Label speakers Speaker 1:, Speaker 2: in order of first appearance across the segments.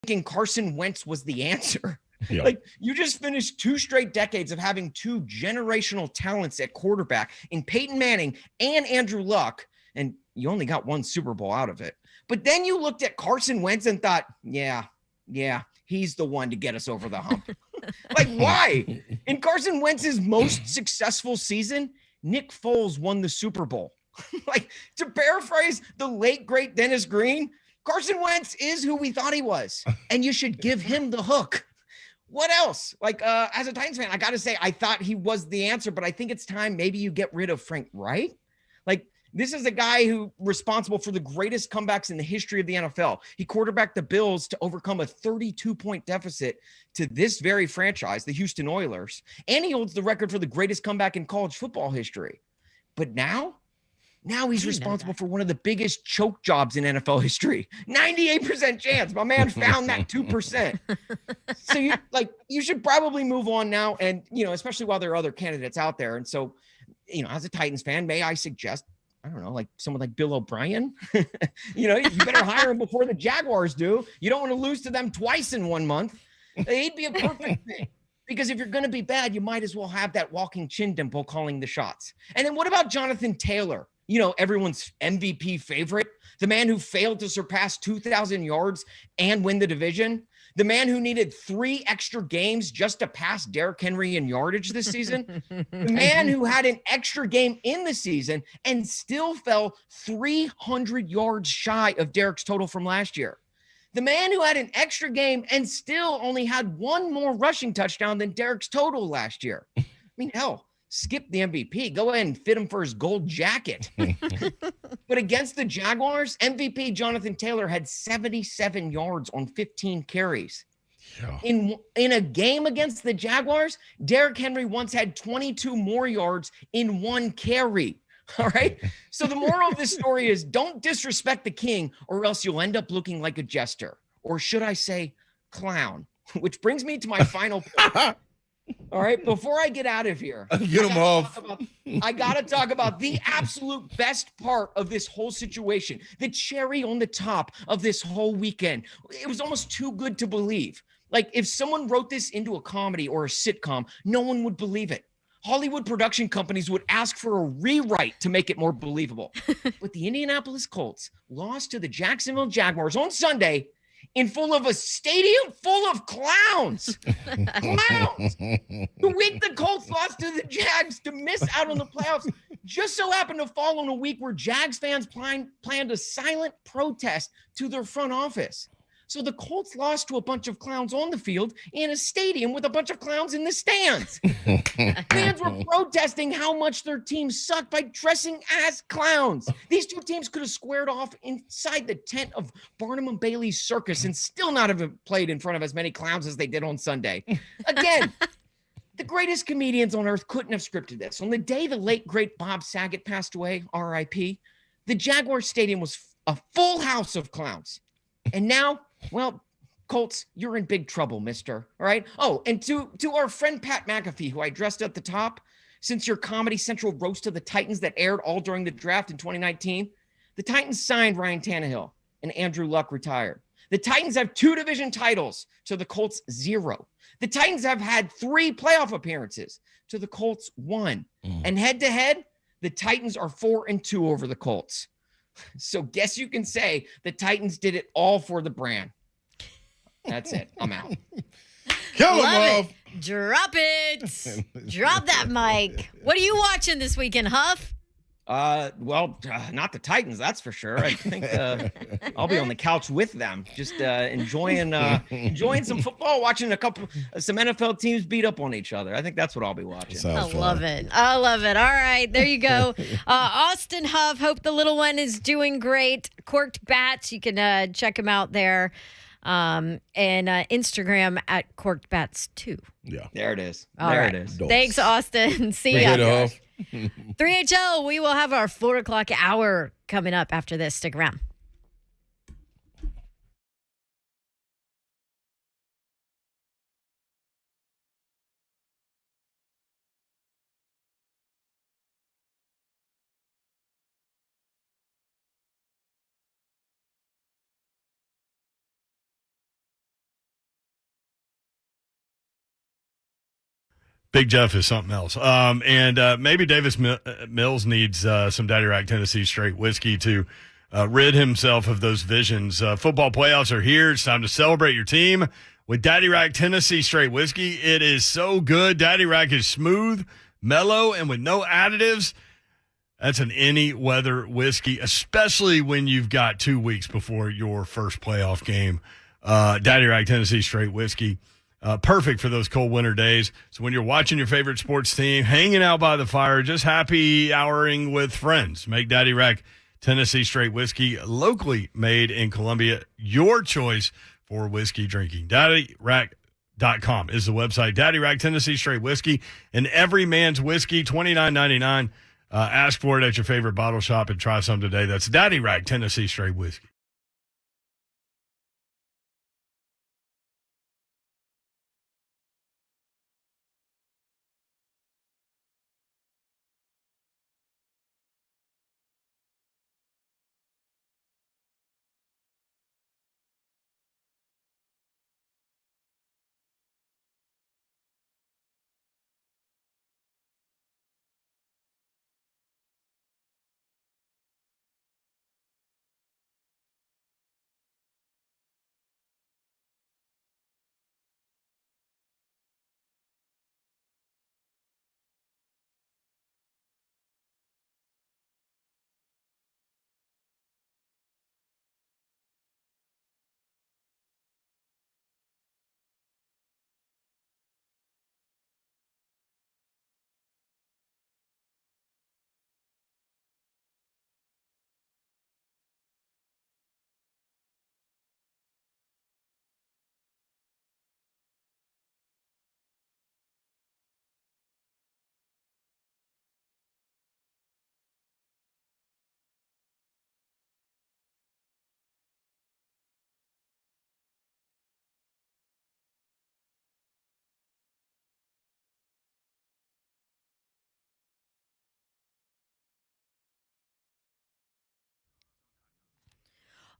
Speaker 1: thinking Carson Wentz was the answer.
Speaker 2: Yeah.
Speaker 1: Like, you just finished 2 straight decades of having 2 generational talents at quarterback in Peyton Manning and Andrew Luck, and you only got 1 Super Bowl out of it. But then you looked at Carson Wentz and thought, yeah, he's the one to get us over the hump. Like, why? In Carson Wentz's most successful season, Nick Foles won the Super Bowl. Like, to paraphrase the late, great Dennis Green, Carson Wentz is who we thought he was, and you should give him the hook. What else? Like, as a Titans fan, I got to say, I thought he was the answer, but I think it's time maybe you get rid of Frank Wright. Like, this is a guy who responsible for the greatest comebacks in the history of the NFL. He quarterbacked the Bills to overcome a 32-point deficit to this very franchise, the Houston Oilers, and he holds the record for the greatest comeback in college football history. But now he's responsible for one of the biggest choke jobs in NFL history. 98% chance. My man found that 2%. So you should probably move on now. And, especially while there are other candidates out there. And so, as a Titans fan, may I suggest, I don't know, like someone like Bill O'Brien, you better hire him before the Jaguars do. You don't want to lose to them twice in 1 month. He'd be a perfect thing. Because if you're going to be bad, you might as well have that walking chin dimple calling the shots. And then what about Jonathan Taylor? Everyone's MVP favorite, the man who failed to surpass 2,000 yards and win the division, the man who needed 3 extra games just to pass Derrick Henry in yardage this season, the man who had an extra game in the season and still fell 300 yards shy of Derrick's total from last year. The man who had an extra game and still only had 1 more rushing touchdown than Derrick's total last year. I mean, hell, skip the MVP. Go ahead and fit him for his gold jacket. But against the Jaguars, MVP Jonathan Taylor had 77 yards on 15 carries. Yeah. In a game against the Jaguars, Derrick Henry once had 22 more yards in 1 carry. All right. So the moral of this story is don't disrespect the king or else you'll end up looking like a jester. Or should I say clown? Which brings me to my final point. All right. Before I get out of here,
Speaker 2: get him off.
Speaker 1: I got to talk about the absolute best part of this whole situation. The cherry on the top of this whole weekend. It was almost too good to believe. Like, if someone wrote this into a comedy or a sitcom, no one would believe it. Hollywood production companies would ask for a rewrite to make it more believable. But the Indianapolis Colts lost to the Jacksonville Jaguars on Sunday in full of a stadium full of clowns. Clowns. The week the Colts lost to the Jags to miss out on the playoffs just so happened to fall on a week where Jags fans planned a silent protest to their front office. So the Colts lost to a bunch of clowns on the field in a stadium with a bunch of clowns in the stands. Fans were protesting how much their team sucked by dressing as clowns. These 2 teams could have squared off inside the tent of Barnum and Bailey's circus and still not have played in front of as many clowns as they did on Sunday. Again, the greatest comedians on earth couldn't have scripted this. On the day the late, great Bob Saget passed away, R.I.P., the Jaguar Stadium was a full house of clowns. And now, well, Colts, you're in big trouble, mister. All right. Oh, and to our friend Pat McAfee, who I addressed at the top, since your Comedy Central roast of the Titans that aired all during the draft in 2019, the Titans signed Ryan Tannehill and Andrew Luck retired. The Titans have 2 division titles to the Colts 0. The Titans have had 3 playoff appearances to the Colts 1. And head to head, the Titans are 4-2 over the Colts. So guess you can say the Titans did it all for the brand. That's it. I'm out.
Speaker 2: Kill him
Speaker 3: Love
Speaker 2: off.
Speaker 3: it. Drop it. Drop that mic. What are you watching this weekend, Huff?
Speaker 1: Not the Titans, that's for sure. I think I'll be on the couch with them, just enjoying some football, watching some NFL teams beat up on each other. I think that's what I'll be watching.
Speaker 3: I love it. All right, there you go. Austin Huff, hope the little one is doing great. Corked Bats, you can check him out there. And Instagram at Corked Bats 2.
Speaker 2: Yeah.
Speaker 1: There it is.
Speaker 3: It is. Thanks, Austin. See ya. 3HL, we will have our 4 o'clock hour coming up after this. Stick around.
Speaker 2: Big Jeff is something else. And maybe Davis Mills needs some Daddy Rack Tennessee Straight Whiskey to rid himself of those visions. Football playoffs are here. It's time to celebrate your team with Daddy Rack Tennessee Straight Whiskey. It is so good. Daddy Rack is smooth, mellow, and with no additives. That's an any weather whiskey, especially when you've got 2 weeks before your first playoff game. Daddy Rack Tennessee Straight Whiskey. Perfect for those cold winter days. So when you're watching your favorite sports team, hanging out by the fire, just happy houring with friends, make Daddy Rack Tennessee Straight Whiskey, locally made in Columbia, your choice for whiskey drinking. DaddyRack.com is the website. Daddy Rack Tennessee Straight Whiskey and Every Man's Whiskey, $29.99. Ask for it at your favorite bottle shop and try some today. That's Daddy Rack Tennessee Straight Whiskey.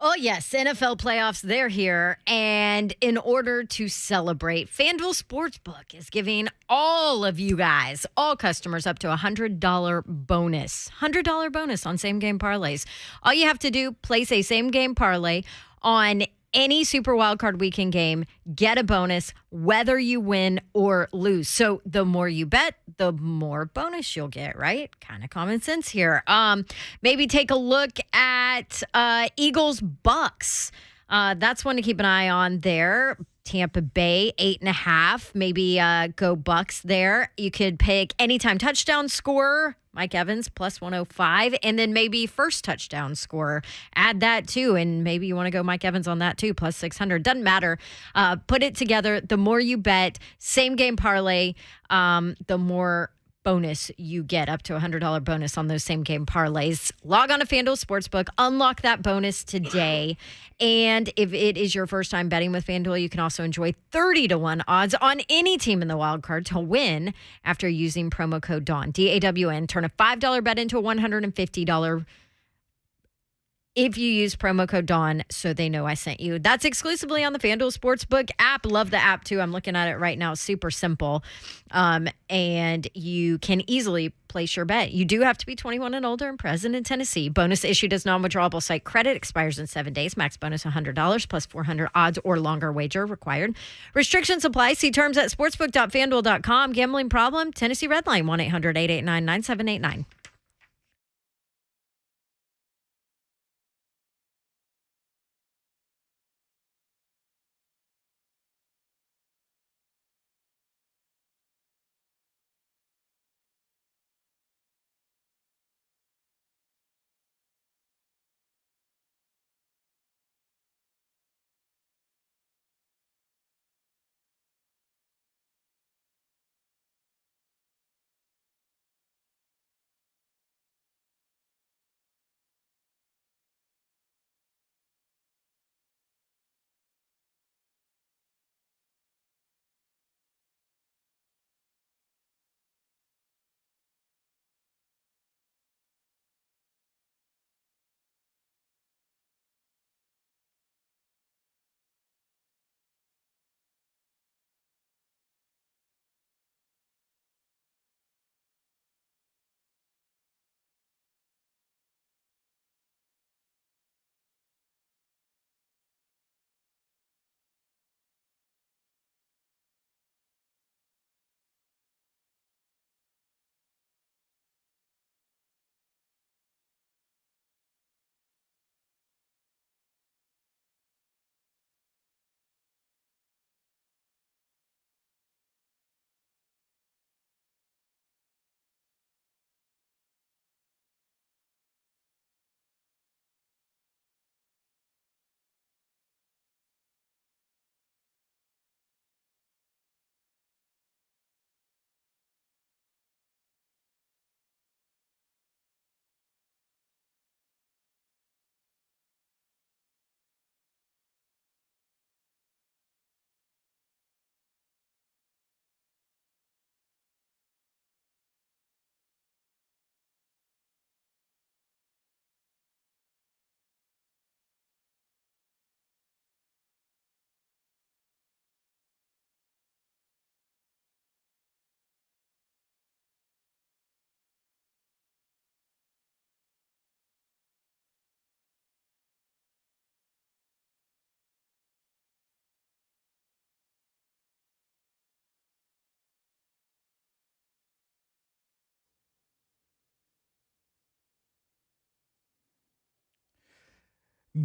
Speaker 3: Oh, yes. NFL playoffs, they're here. And in order to celebrate, FanDuel Sportsbook is giving all of you guys, all customers, up to $100 bonus. $100 bonus on same game parlays. All you have to do, place a same game parlay on any Super Wildcard Weekend game, get a bonus, whether you win or lose. So the more you bet, the more bonus you'll get, right? Kind of common sense here. Maybe take a look at Eagles Bucks. That's one to keep an eye on there. Tampa Bay, 8.5. Maybe go Bucks there. You could pick anytime touchdown scorer, Mike Evans, plus 105. And then maybe first touchdown scorer. Add that too. And maybe you want to go Mike Evans on that too, plus 600. Doesn't matter. Put it together. The more you bet, same game parlay, the more bonus you get, up to $100 bonus on those same game parlays. Log on to FanDuel Sportsbook, unlock that bonus today. And if it is your first time betting with FanDuel, you can also enjoy 30-1 odds on any team in the wild card to win after using promo code DAWN, DAWN. Turn a $5 bet into a $150 if you use promo code DAWN, so they know I sent you. That's exclusively on the FanDuel Sportsbook app. Love the app, too. I'm looking at it right now. Super simple. And you can easily place your bet. You do have to be 21 and older and present in Tennessee. Bonus issued as non-withdrawable site credit. Expires in 7 days. Max bonus $100 plus 400 odds or longer wager required. Restrictions apply. See terms at sportsbook.fanduel.com. Gambling problem? Tennessee Redline, 1-800-889-9789.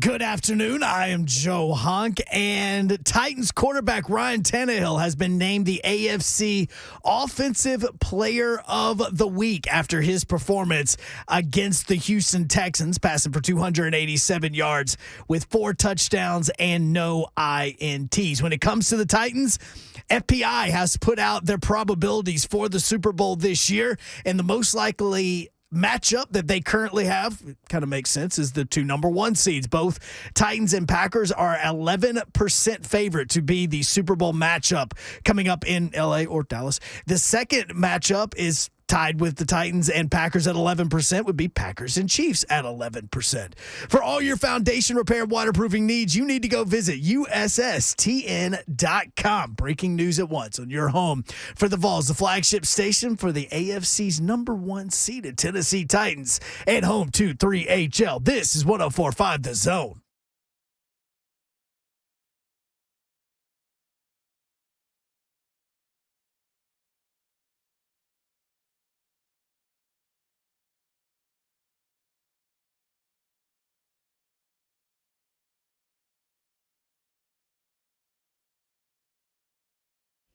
Speaker 4: Good afternoon. I am Joe Hunk, and Titans quarterback Ryan Tannehill has been named the AFC Offensive Player of the Week after his performance against the Houston Texans, passing for 287 yards with 4 touchdowns and no INTs. When it comes to the Titans, FPI has put out their probabilities for the Super Bowl this year, and the most likely matchup that they currently have, kind of makes sense, is the 2 number 1 seeds. Both Titans and Packers are 11% favorite to be the Super Bowl matchup coming up in LA or Dallas. The second matchup is tied with the Titans and Packers at 11%, would be Packers and Chiefs at 11%. For all your foundation repair and waterproofing needs, you need to go visit USSTN.com. Breaking news at once on your home for the Vols, the flagship station for the AFC's number 1 seeded Tennessee Titans, at home to 3HL. This is 104.5 The Zone.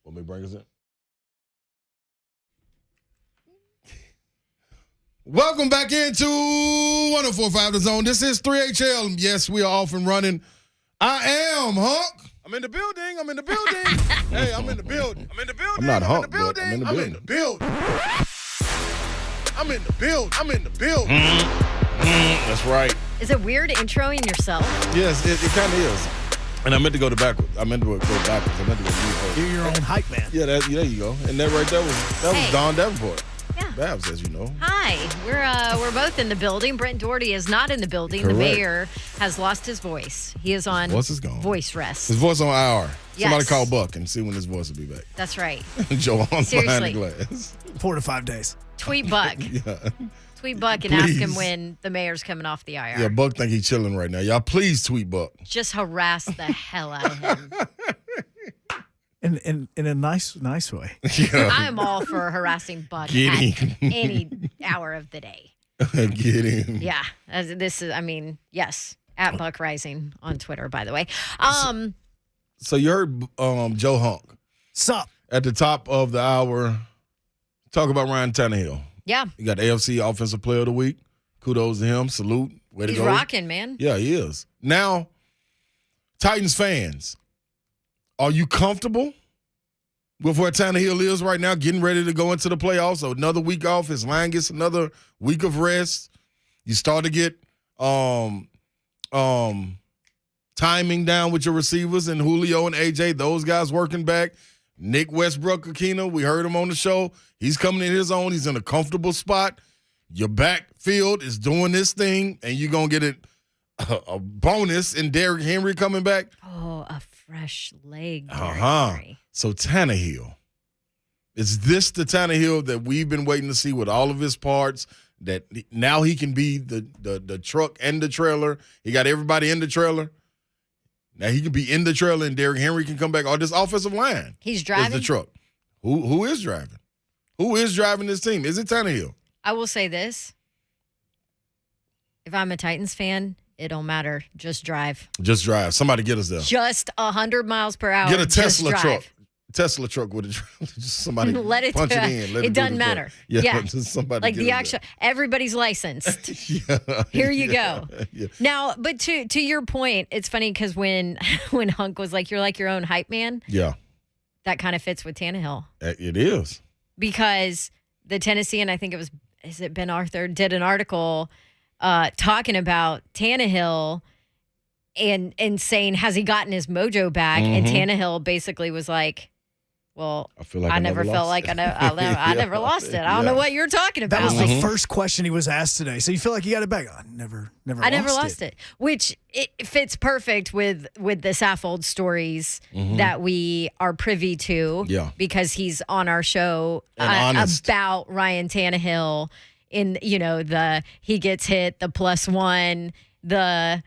Speaker 5: Want me to bring us in? Welcome back into 104.5 The Zone. This is 3HL. Yes, we are off and running. I am Hunk. I'm in the building. Hey, I'm in the building. I'm in the building.
Speaker 6: I'm not Hunk,
Speaker 5: I'm in the building.
Speaker 6: but I'm in the
Speaker 5: I'm in the building. I'm in the building. I'm in the building.
Speaker 6: That's right.
Speaker 3: Is it weird introing yourself?
Speaker 6: Yes, it kind of is. And I meant to go backwards. I meant to go backwards. I meant to go first.
Speaker 4: You're your own hype man.
Speaker 5: Yeah, there you go. And that right there was
Speaker 3: Hey.
Speaker 5: Don Davenport.
Speaker 3: Yeah.
Speaker 5: Babs, as you know.
Speaker 3: Hi, we're both in the building. Brent Doherty is not in the building.
Speaker 5: Correct.
Speaker 3: The mayor has lost his voice. He is on
Speaker 5: Voice is gone.
Speaker 3: voice rest.
Speaker 5: His voice on IR. Somebody
Speaker 3: Yes.
Speaker 5: call Buck and see when his voice will be back.
Speaker 3: That's right.
Speaker 5: Joe on behind
Speaker 3: Seriously.
Speaker 5: the glass.
Speaker 4: 4 to 5 days.
Speaker 3: Tweet Buck.
Speaker 5: Yeah.
Speaker 3: Tweet Buck and ask him
Speaker 5: Please.
Speaker 3: when the mayor's coming off the IR.
Speaker 5: Yeah, Buck think he's chilling right now. Y'all please tweet Buck.
Speaker 3: Just harass the hell out of him.
Speaker 4: In a nice way.
Speaker 5: Yeah.
Speaker 3: I'm all for harassing Buck
Speaker 5: Get
Speaker 3: at
Speaker 5: him.
Speaker 3: any hour of the day.
Speaker 5: Get him.
Speaker 3: Yeah, yes, at Buck Rising on Twitter, by the way.
Speaker 5: So you heard Joe Hunk
Speaker 4: Sup?
Speaker 5: at the top of the hour talk about Ryan Tannehill.
Speaker 3: Yeah,
Speaker 5: He got the AFC Offensive Player of the Week. Kudos to him. Salute. Way to
Speaker 3: he's
Speaker 5: go.
Speaker 3: rocking, man.
Speaker 5: Yeah, he is. Now, Titans fans, are you comfortable with where Tannehill is right now, getting ready to go into the playoffs? So another week off. His line gets another week of rest. You start to get timing down with your receivers and Julio and AJ, those guys working back. Nick Westbrook-Akina, we heard him on the show. He's coming in his own. He's in a comfortable spot. Your backfield is doing this thing, and you're going to get a bonus in Derrick Henry coming back.
Speaker 3: Oh, a fresh leg. Derrick
Speaker 5: Uh-huh.
Speaker 3: Henry.
Speaker 5: So Tannehill. Is this the Tannehill that we've been waiting to see with all of his parts, that now he can be the truck and the trailer? He got everybody in the trailer. Now he can be in the trailer and Derrick Henry can come back. Or this offensive line
Speaker 3: He's
Speaker 5: is
Speaker 3: driving.
Speaker 5: the truck. Who is driving? Who is driving this team? Is it Tannehill?
Speaker 3: I will say this. If I'm a Titans fan, it don't matter. Just drive.
Speaker 5: Just drive. Somebody get us there.
Speaker 3: Just 100 miles per hour.
Speaker 5: Get a
Speaker 3: Just
Speaker 5: Tesla
Speaker 3: drive.
Speaker 5: truck. Tesla truck with a just somebody
Speaker 3: Let it
Speaker 5: punch
Speaker 3: do
Speaker 5: it
Speaker 3: it.
Speaker 5: in. Let
Speaker 3: It
Speaker 5: do
Speaker 3: doesn't
Speaker 5: the truck.
Speaker 3: matter.
Speaker 5: Yeah,
Speaker 3: Yeah.
Speaker 5: just somebody
Speaker 3: Like
Speaker 5: get
Speaker 3: the
Speaker 5: us
Speaker 3: actual, everybody's licensed.
Speaker 5: there. Yeah,
Speaker 3: Here you
Speaker 5: yeah,
Speaker 3: go.
Speaker 5: Yeah.
Speaker 3: Now, but to your point, it's funny because when Hunk was like, "You're like your own hype man,"
Speaker 5: Yeah,
Speaker 3: that kind of fits with Tannehill
Speaker 5: it is.
Speaker 3: because the Tennessee, and I think is it Ben Arthur did an article talking about Tannehill and saying, has he gotten his mojo back? And Tannehill basically was like, well,
Speaker 5: I feel like
Speaker 3: I never felt
Speaker 5: lost
Speaker 3: like
Speaker 5: it.
Speaker 3: I never lost it. I don't know what you're talking about.
Speaker 4: That was
Speaker 3: Like,
Speaker 4: the first question he was asked today. So you feel like you got it back? I never
Speaker 3: lost it. Which it fits perfect with the Saffold stories that we are privy to.
Speaker 5: Yeah.
Speaker 3: Because he's on our show
Speaker 5: And honest.
Speaker 3: about Ryan Tannehill in, he gets hit, the +1, the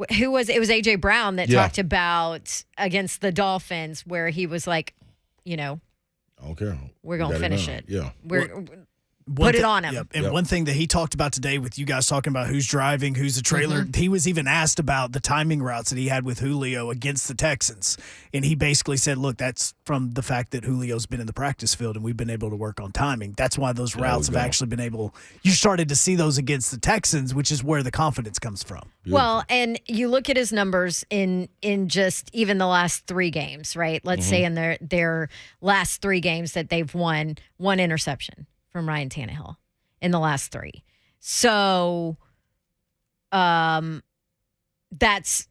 Speaker 3: it was AJ Brown that
Speaker 5: Yeah.
Speaker 3: talked about against the Dolphins where he was like,
Speaker 5: I don't care.
Speaker 3: we're
Speaker 5: We
Speaker 3: going to
Speaker 5: got
Speaker 3: finish
Speaker 5: done.
Speaker 3: it.
Speaker 5: Yeah.
Speaker 3: put it on him.
Speaker 4: Yep. And one thing that he talked about today with you guys talking about who's driving, who's the trailer, he was even asked about the timing routes that he had with Julio against the Texans. And he basically said, look, that's from the fact that Julio's been in the practice field and we've been able to work on timing. That's why those routes have actually been able – you started to see those against the Texans, which is where the confidence comes from.
Speaker 3: Well, and you look at his numbers in just even the last 3 games, right? Let's say in their last 3 games that they've won, 1 interception from Ryan Tannehill in the last 3. So that's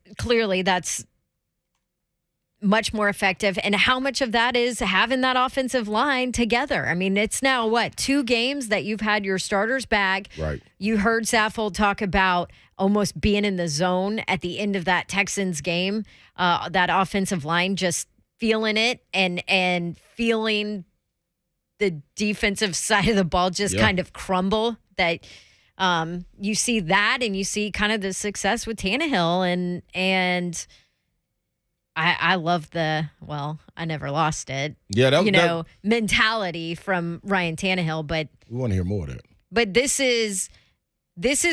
Speaker 3: much more effective. And how much of that is having that offensive line together? I mean, it's now 2 games that you've had your starters back.
Speaker 5: Right.
Speaker 3: You heard Saffold talk about almost being in the zone at the end of that Texans game, that offensive line just feeling it and feeling the defensive side of the ball just kind of crumble. That you see that, and you see kind of the success with Tannehill, and I love I never lost it.
Speaker 5: Yeah, that
Speaker 3: mentality from Ryan Tannehill, but
Speaker 5: we want to hear more of that.
Speaker 3: But this is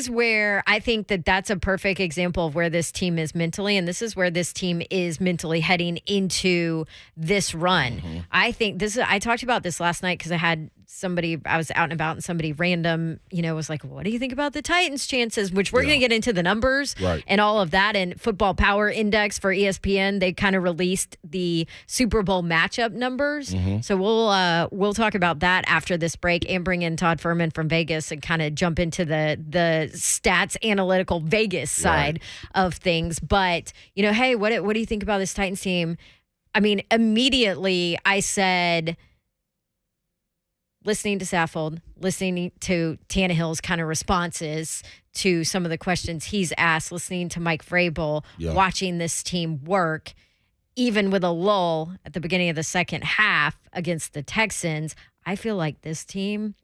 Speaker 3: where I think that's a perfect example of where this team is mentally, and this is where this team is mentally heading into this run. I think I talked about this last night because I was out and about and somebody random, was like, what do you think about the Titans' chances? Which we're going to get into the numbers and all of that. And Football Power Index for ESPN, they kind of released the Super Bowl matchup numbers. So we'll talk about that after this break and bring in Todd Fuhrman from Vegas and kind of jump into the stats analytical Vegas side of things. But, hey, what do you think about this Titans team? I mean, immediately I said, listening to Saffold, listening to Tannehill's kind of responses to some of the questions he's asked, listening to Mike Vrabel, watching this team work, even with a lull at the beginning of the second half against the Texans, I feel like this team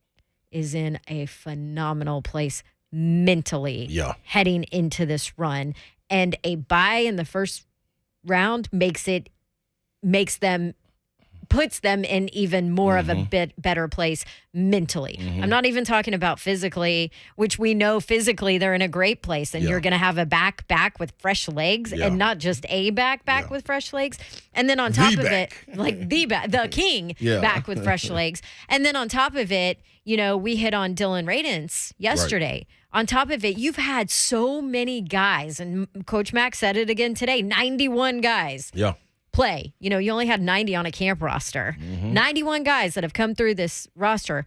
Speaker 3: is in a phenomenal place mentally heading into this run. And a bye in the first round puts them in even more of a bit better place mentally. I'm not even talking about physically, which we know physically they're in a great place, and you're going to have a back with fresh legs, and not just a back with fresh legs. And then on top of it, like the king back with fresh legs. And then on top of it, we hit on Dylan Radins yesterday. On top of it, you've had so many guys, and Coach Mack said it again today, 91 guys. Play. You only had 90 on a camp roster. 91 guys that have come through this roster.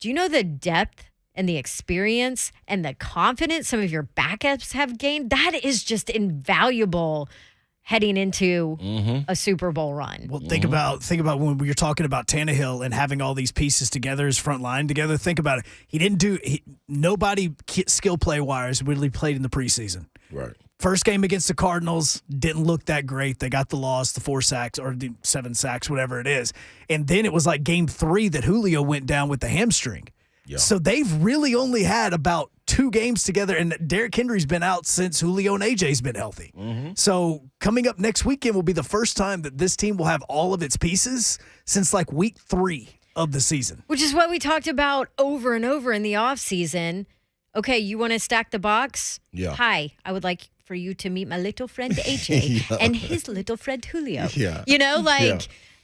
Speaker 3: Do you know the depth and the experience and the confidence some of your backups have gained? That is just invaluable heading into a Super Bowl run.
Speaker 4: Well, think about when you're talking about Tannehill and having all these pieces together, his front line together. Think about it. Nobody skill play wise really played in the preseason.
Speaker 5: Right.
Speaker 4: First game against the Cardinals didn't look that great. They got the loss, the 4 sacks or the 7 sacks, whatever it is. And then it was like game 3 that Julio went down with the hamstring. So they've really only had about 2 games together, and Derrick Henry's been out since Julio and AJ's been healthy. So coming up next weekend will be the first time that this team will have all of its pieces since like week 3 of the season.
Speaker 3: Which is what we talked about over and over in the offseason. Okay, you want to stack the box? Hi, I would like for you to meet my little friend AJ and his little friend Julio.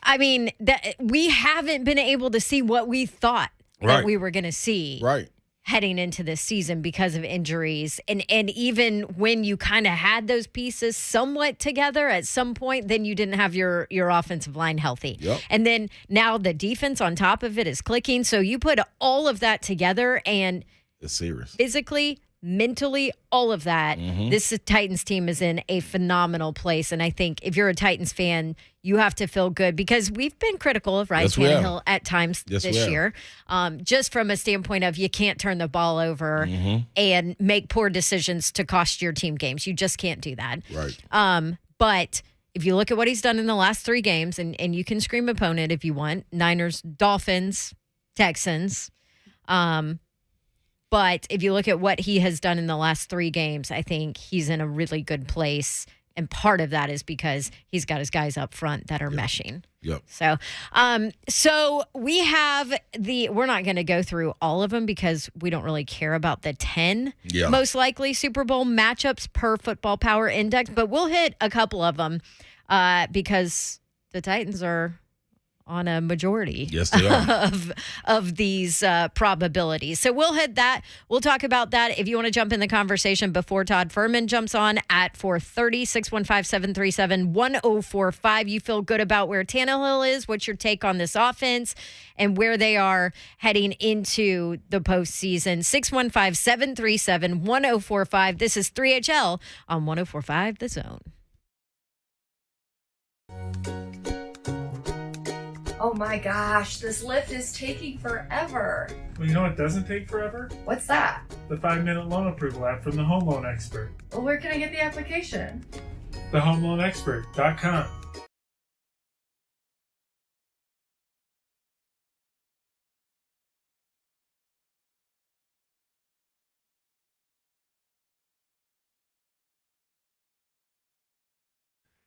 Speaker 3: I mean, that we haven't been able to see what we thought that we were going to see heading into this season because of injuries. And even when you kind of had those pieces somewhat together at some point, then you didn't have your offensive line healthy. And then now the defense on top of it is clicking. So you put all of that together, and
Speaker 5: it's serious.
Speaker 3: Physically, mentally, all of that. This Titans team is in a phenomenal place. And I think if you're a Titans fan, you have to feel good, because we've been critical of Ryan Tannehill at times this year. Just from a standpoint of you can't turn the ball over and make poor decisions to cost your team games. You just can't do that. But if you look at what he's done in the last 3 games, and you can scream opponent if you want, Niners, Dolphins, Texans, but if you look at what he has done in the last 3 games, I think he's in a really good place. And part of that is because he's got his guys up front that are meshing.
Speaker 5: Yep.
Speaker 3: So we have we're not going to go through all of them because we don't really care about the 10 most likely Super Bowl matchups per Football Power Index, but we'll hit a couple of them because the Titans are on a majority of these probabilities. So we'll hit that. We'll talk about that. If you want to jump in the conversation before Todd Fuhrman jumps on at 4:30, 615-737-1045. You feel good about where Tannehill is? What's your take on this offense and where they are heading into the postseason? 615-737-1045. This is 3HL on 1045 The Zone.
Speaker 7: Oh my gosh, this lift is taking forever.
Speaker 8: Well, you know what doesn't take forever?
Speaker 7: What's that?
Speaker 8: The 5-minute loan approval app from the Home Loan Expert.
Speaker 7: Well, where can I get the application?
Speaker 8: TheHomeLoanExpert.com.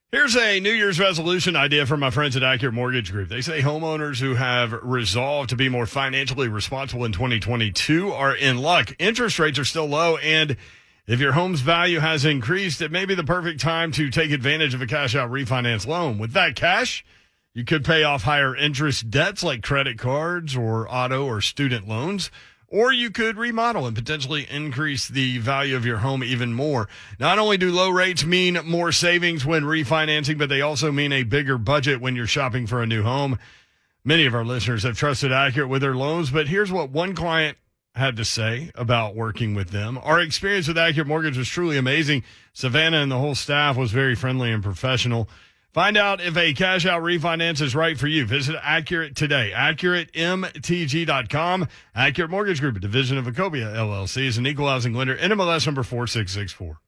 Speaker 2: Here's a New Year's resolution idea from my friends at Accurate Mortgage Group. They say homeowners who have resolved to be more financially responsible in 2022 are in luck. Interest rates are still low, and if your home's value has increased, it may be the perfect time to take advantage of a cash-out refinance loan. With that cash, you could pay off higher interest debts like credit cards or auto or student loans. Or you could remodel and potentially increase the value of your home even more. Not only do low rates mean more savings when refinancing, but they also mean a bigger budget when you're shopping for a new home. Many of our listeners have trusted Accurate with their loans, but here's what one client had to say about working with them. Our experience with Accurate Mortgage was truly amazing. Savannah and the whole staff was very friendly and professional. Find out if a cash-out refinance is right for you. Visit Accurate today. AccurateMTG.com. Accurate Mortgage Group, a division of Ecobia LLC, is an equal housing lender. NMLS number 4664.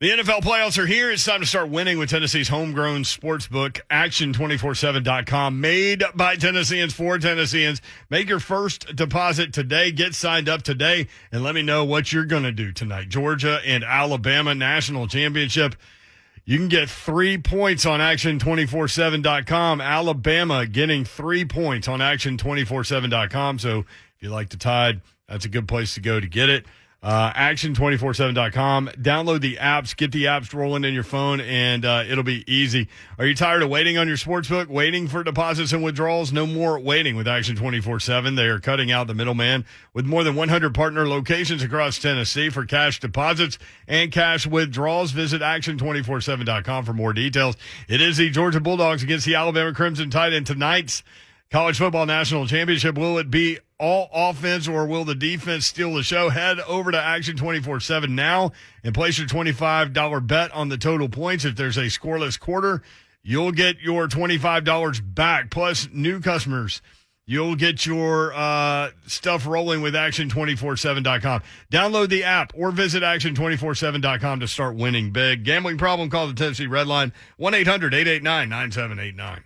Speaker 2: The NFL playoffs are here. It's time to start winning with Tennessee's homegrown sportsbook, Action247.com, made by Tennesseans for Tennesseans. Make your first deposit today. Get signed up today, and let me know what you're going to do tonight. Georgia and Alabama National Championship. You can get 3 points on Action247.com. Alabama getting 3 points on Action247.com. So if you like the Tide, that's a good place to go to get it. Action247.com. Download the apps, get the apps rolling in your phone, and it'll be easy. Are you tired of waiting on your sportsbook, waiting for deposits and withdrawals? No more waiting with Action247. They are cutting out the middleman with more than 100 partner locations across Tennessee for cash deposits and cash withdrawals. Visit Action247.com for more details. It is the Georgia Bulldogs against the Alabama Crimson Tide in tonight's College Football National Championship. Will it be all offense or will the defense steal the show? Head over to Action247 now and place your $25 bet on the total points. If there's a scoreless quarter, you'll get your $25 back. Plus, new customers, you'll get your stuff rolling with Action247.com. Download the app or visit Action247.com to start winning big. Gambling problem? Call the Tennessee Red Line, 1-800-889-9789.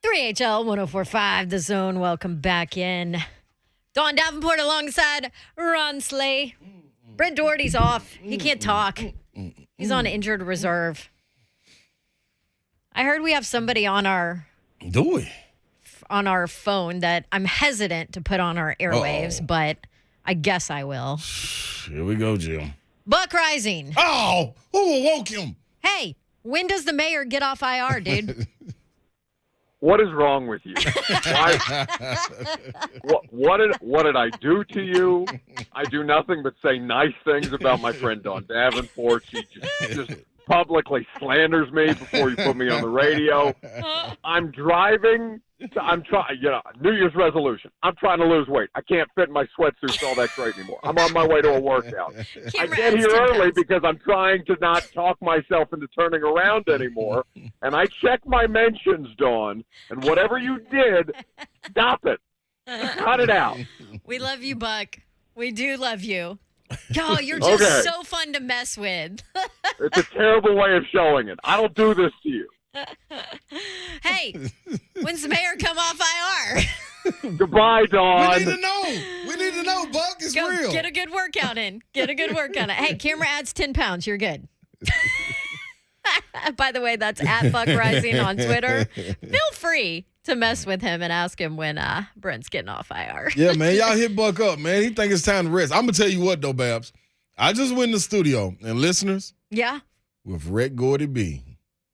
Speaker 3: 3HL 104.5, The Zone. Welcome back in. Dawn Davenport alongside Ron Slay. Brent Doherty's off. He can't talk. He's on injured reserve. I heard we have somebody on our phone that I'm hesitant to put on our airwaves, but I guess I will.
Speaker 5: Here we go, Jim.
Speaker 3: Buck Rising.
Speaker 5: Oh, who awoke him?
Speaker 3: Hey, when does the mayor get off IR, dude?
Speaker 9: What is wrong with you? Why, what did I do to you? I do nothing but say nice things about my friend Dawn Davenport. She just publicly slanders me before you put me on the radio. I'm driving. I'm trying, New Year's resolution. I'm trying to lose weight. I can't fit in my sweatsuits all that great anymore. I'm on my way to a workout. I get here early because I'm trying to not talk myself into turning around anymore. And I check my mentions, Dawn, and whatever you did, stop it. Cut it out.
Speaker 3: We love you, Buck. We do love you. Oh, you're just so fun to mess with.
Speaker 9: It's a terrible way of showing it. I don't do this to you.
Speaker 3: Hey, when's the mayor come off IR?
Speaker 9: Goodbye, Dawn.
Speaker 5: We need to know, Buck. It's
Speaker 3: Go
Speaker 5: real.
Speaker 3: get a good workout in. Hey, camera adds 10 pounds. You're good. By the way, that's at Buck Rising on Twitter. Feel free to mess with him and ask him when Brent's getting off IR.
Speaker 5: Yeah, man. Y'all hit Buck up, man. He think it's time to rest. I'm going to tell you what, though, Babs. I just went in the studio, and listeners,
Speaker 3: Yeah.
Speaker 5: with Rhett Gordy B.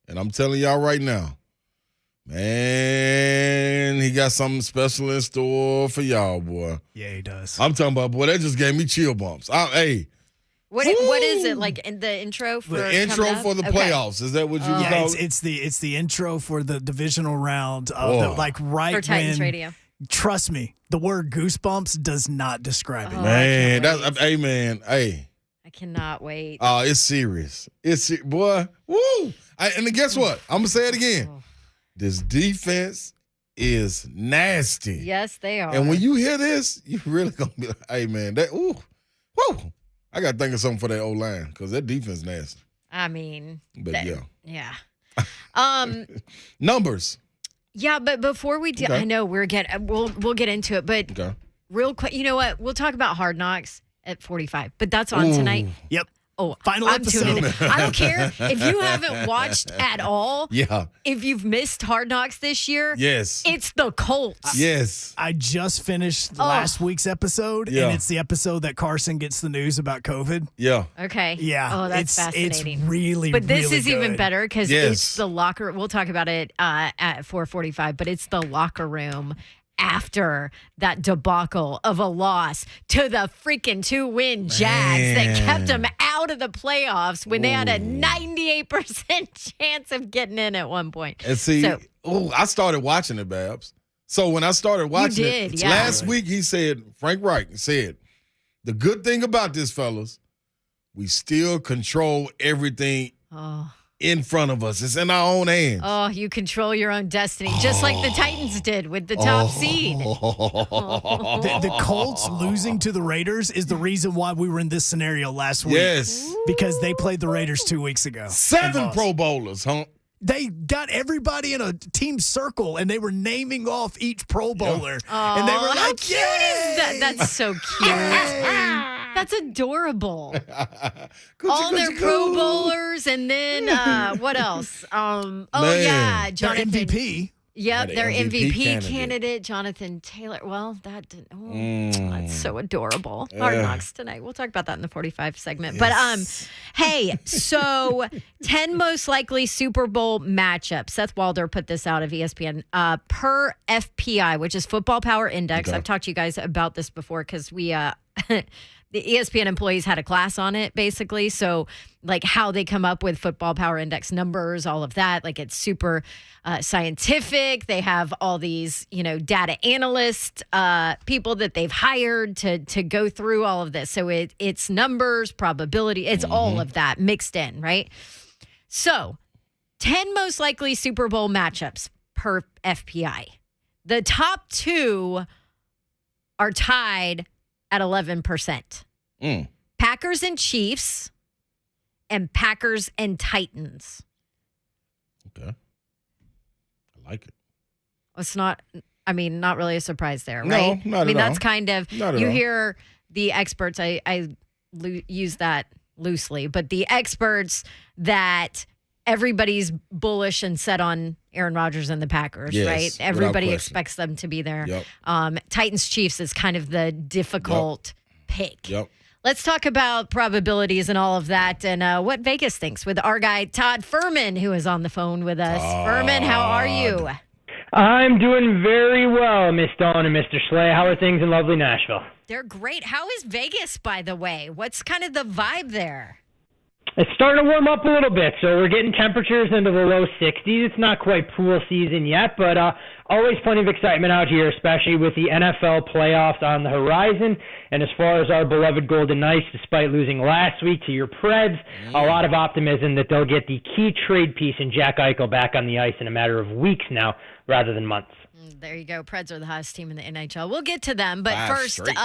Speaker 5: And I'm telling y'all right now, man, he got something special in store for y'all, boy.
Speaker 4: Yeah, he does.
Speaker 5: I'm talking about, boy, that just gave me chill bumps.
Speaker 3: What is it, like in the intro for
Speaker 5: the intro
Speaker 3: coming up?
Speaker 5: for the playoffs? Is that what you
Speaker 4: Yeah,
Speaker 5: call it?
Speaker 4: it's the intro for the divisional round of right
Speaker 3: For Titans
Speaker 4: when,
Speaker 3: Radio.
Speaker 4: Trust me, the word goosebumps does not describe it.
Speaker 3: Oh,
Speaker 5: Man,
Speaker 3: I can't wait.
Speaker 5: man, hey.
Speaker 3: I cannot wait.
Speaker 5: Oh, it's serious. Boy, woo. And then guess what? I'm going to say it again. This defense is nasty.
Speaker 3: Yes, they are.
Speaker 5: And when you hear this, you really going to be like, hey, man, woo. I got to think of something for that old line because that defense nasty.
Speaker 3: I mean.
Speaker 5: But
Speaker 3: Yeah.
Speaker 5: Numbers.
Speaker 3: Yeah, but before we do,
Speaker 5: Okay.
Speaker 3: I know we'll get into it, but
Speaker 5: Okay.
Speaker 3: real quick, you know what? We'll talk about Hard Knocks at 45, but that's on tonight.
Speaker 4: Yep.
Speaker 3: Oh,
Speaker 4: Final
Speaker 3: I'm
Speaker 4: episode.
Speaker 3: tuning in. I don't care if you haven't watched at all.
Speaker 5: Yeah.
Speaker 3: If you've missed Hard Knocks this year,
Speaker 5: Yes.
Speaker 3: it's the Colts.
Speaker 5: Yes.
Speaker 4: I just finished last week's episode,
Speaker 5: Yeah.
Speaker 4: and it's the episode that Carson gets the news about COVID.
Speaker 5: Yeah.
Speaker 3: Okay.
Speaker 4: Yeah.
Speaker 3: Oh, that's fascinating.
Speaker 4: It's really,
Speaker 3: But this
Speaker 4: really
Speaker 3: is even
Speaker 4: good.
Speaker 3: better because
Speaker 5: Yes.
Speaker 3: it's the locker. We'll talk about it at 4:45, but it's the locker room after that debacle of a loss to the freaking 2-win Jags that kept them out of the playoffs when they had a 98% chance of getting in at one point.
Speaker 5: And see,
Speaker 3: So-
Speaker 5: I started watching it, Babs. So when I started watching
Speaker 3: did,
Speaker 5: it
Speaker 3: yeah.
Speaker 5: last week, Frank Reich said, the good thing about this, fellas, we still control everything
Speaker 3: Oh.
Speaker 5: in front of us. It's in our own hands.
Speaker 3: Oh, you control your own destiny, just like the Titans did with the top seed.
Speaker 4: The Colts losing to the Raiders is the reason why we were in this scenario last week.
Speaker 5: Yes.
Speaker 4: Because they played the Raiders 2 weeks ago. and
Speaker 5: 7
Speaker 4: lost.
Speaker 5: Pro Bowlers, huh?
Speaker 4: They got everybody in a team circle, and they were naming off each Pro Bowler. And they were
Speaker 3: Oh,
Speaker 4: like,
Speaker 3: how cute is that? That's so cute. That's adorable. All their Pro Bowlers, and then what else?
Speaker 5: Man.
Speaker 3: Yeah,
Speaker 4: their
Speaker 3: Jonathan.
Speaker 4: MVP.
Speaker 3: Yep,
Speaker 5: Yeah,
Speaker 3: their
Speaker 5: the
Speaker 3: MVP
Speaker 5: MVP
Speaker 3: candidate, Jonathan Taylor. Well, that didn't. That's so adorable. Hard Knocks tonight. We'll talk about that in the 45 segment. But hey, so 10 most likely Super Bowl matchups. Seth Walder put this out of ESPN per FPI, which is Football Power Index.
Speaker 5: Okay.
Speaker 3: I've talked to you guys about this before because we the ESPN employees had a class on it, basically. So, like, how they come up with Football Power Index numbers, all of that. Like, it's super scientific. They have all these, data analyst people that they've hired to go through all of this. So, it's numbers, probability. It's all of that mixed in, right? So, 10 most likely Super Bowl matchups per FPI. The top 2 are tied at 11%. Packers and Chiefs and Packers and Titans.
Speaker 5: Okay. I like it.
Speaker 3: It's not. I mean, not really a surprise there,
Speaker 5: No,
Speaker 3: right?
Speaker 5: not
Speaker 3: I mean,
Speaker 5: at all.
Speaker 3: that's kind of
Speaker 5: Not at
Speaker 3: you
Speaker 5: all.
Speaker 3: hear the experts. I use that loosely, but the experts that everybody's bullish and set on Aaron Rodgers and the Packers,
Speaker 5: Yes,
Speaker 3: right?
Speaker 5: without
Speaker 3: Everybody
Speaker 5: question.
Speaker 3: expects them to be there.
Speaker 5: Yep.
Speaker 3: Titans Chiefs is kind of the difficult pick.
Speaker 5: Yep.
Speaker 3: Let's talk about probabilities and all of that and what Vegas thinks with our guy, Todd Fuhrman, who is on the phone with us. Fuhrman, how are you?
Speaker 10: I'm doing very well, Miss Dawn and Mr. Slay. How are things in lovely Nashville?
Speaker 3: They're great. How is Vegas, by the way? What's kind of the vibe there?
Speaker 10: It's starting to warm up a little bit, so we're getting temperatures into the low 60s. It's not quite pool season yet, but always plenty of excitement out here, especially with the NFL playoffs on the horizon. And as far as our beloved Golden Knights, despite losing last week to your Preds, a lot of optimism that they'll get the key trade piece in Jack Eichel back on the ice in a matter of weeks now rather than months.
Speaker 3: There you go. Preds are the hottest team in the NHL. We'll get to them, but
Speaker 5: 5
Speaker 3: first,
Speaker 5: straight.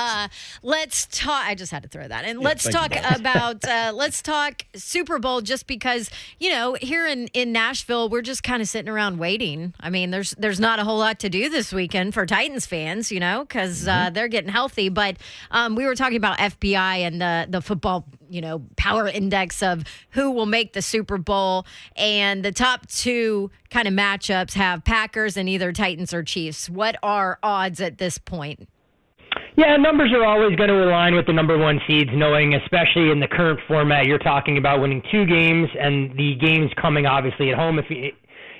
Speaker 3: let's talk. I just had to throw that in. Let's
Speaker 5: thank
Speaker 3: talk
Speaker 5: you,
Speaker 3: about. Let's talk Super Bowl, just because here in Nashville, we're just kind of sitting around waiting. I mean, there's not a whole lot to do this weekend for Titans fans, because they're getting healthy. But we were talking about FBI and the football, power index of who will make the Super Bowl, and the top two kind of matchups have Packers and either Titans or Chiefs. What are odds at this point?
Speaker 10: Yeah, numbers are always going to align with the number one seeds, knowing, especially in the current format, you're talking about winning 2 games, and the games coming obviously at home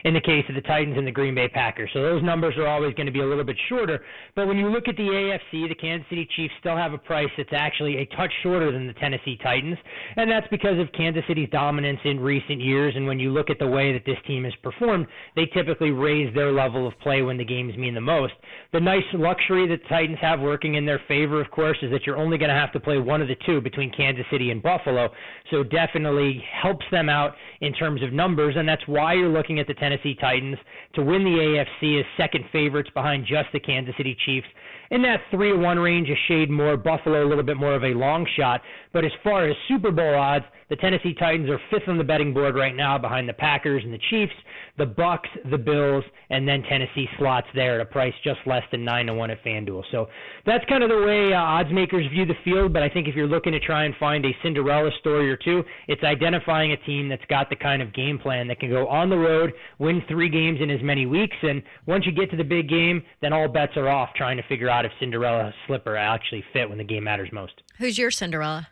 Speaker 10: in the case of the Titans and the Green Bay Packers. So those numbers are always going to be a little bit shorter. But when you look at the AFC, the Kansas City Chiefs still have a price that's actually a touch shorter than the Tennessee Titans, and that's because of Kansas City's dominance in recent years. And when you look at the way that this team has performed, they typically raise their level of play when the games mean the most. The nice luxury that the Titans have working in their favor, of course, is that you're only going to have to play one of the two between Kansas City and Buffalo. So definitely helps them out in terms of numbers, and that's why you're looking at the Tennessee Titans to win the AFC as second favorites behind just the Kansas City Chiefs. In that 3-1 range, a shade more. Buffalo a little bit more of a long shot. But as far as Super Bowl odds, the Tennessee Titans are 5th on the betting board right now behind the Packers and the Chiefs, the Bucks, the Bills, and then Tennessee slots there at a price just less than 9-1 at FanDuel. So that's kind of the way odds makers view the field. But I think if you're looking to try and find a Cinderella story or two, it's identifying a team that's got the kind of game plan that can go on the road, win 3 games in as many weeks, and once you get to the big game, then all bets are off trying to figure out if Cinderella slipper actually fit when the game matters most.
Speaker 3: Who's your Cinderella?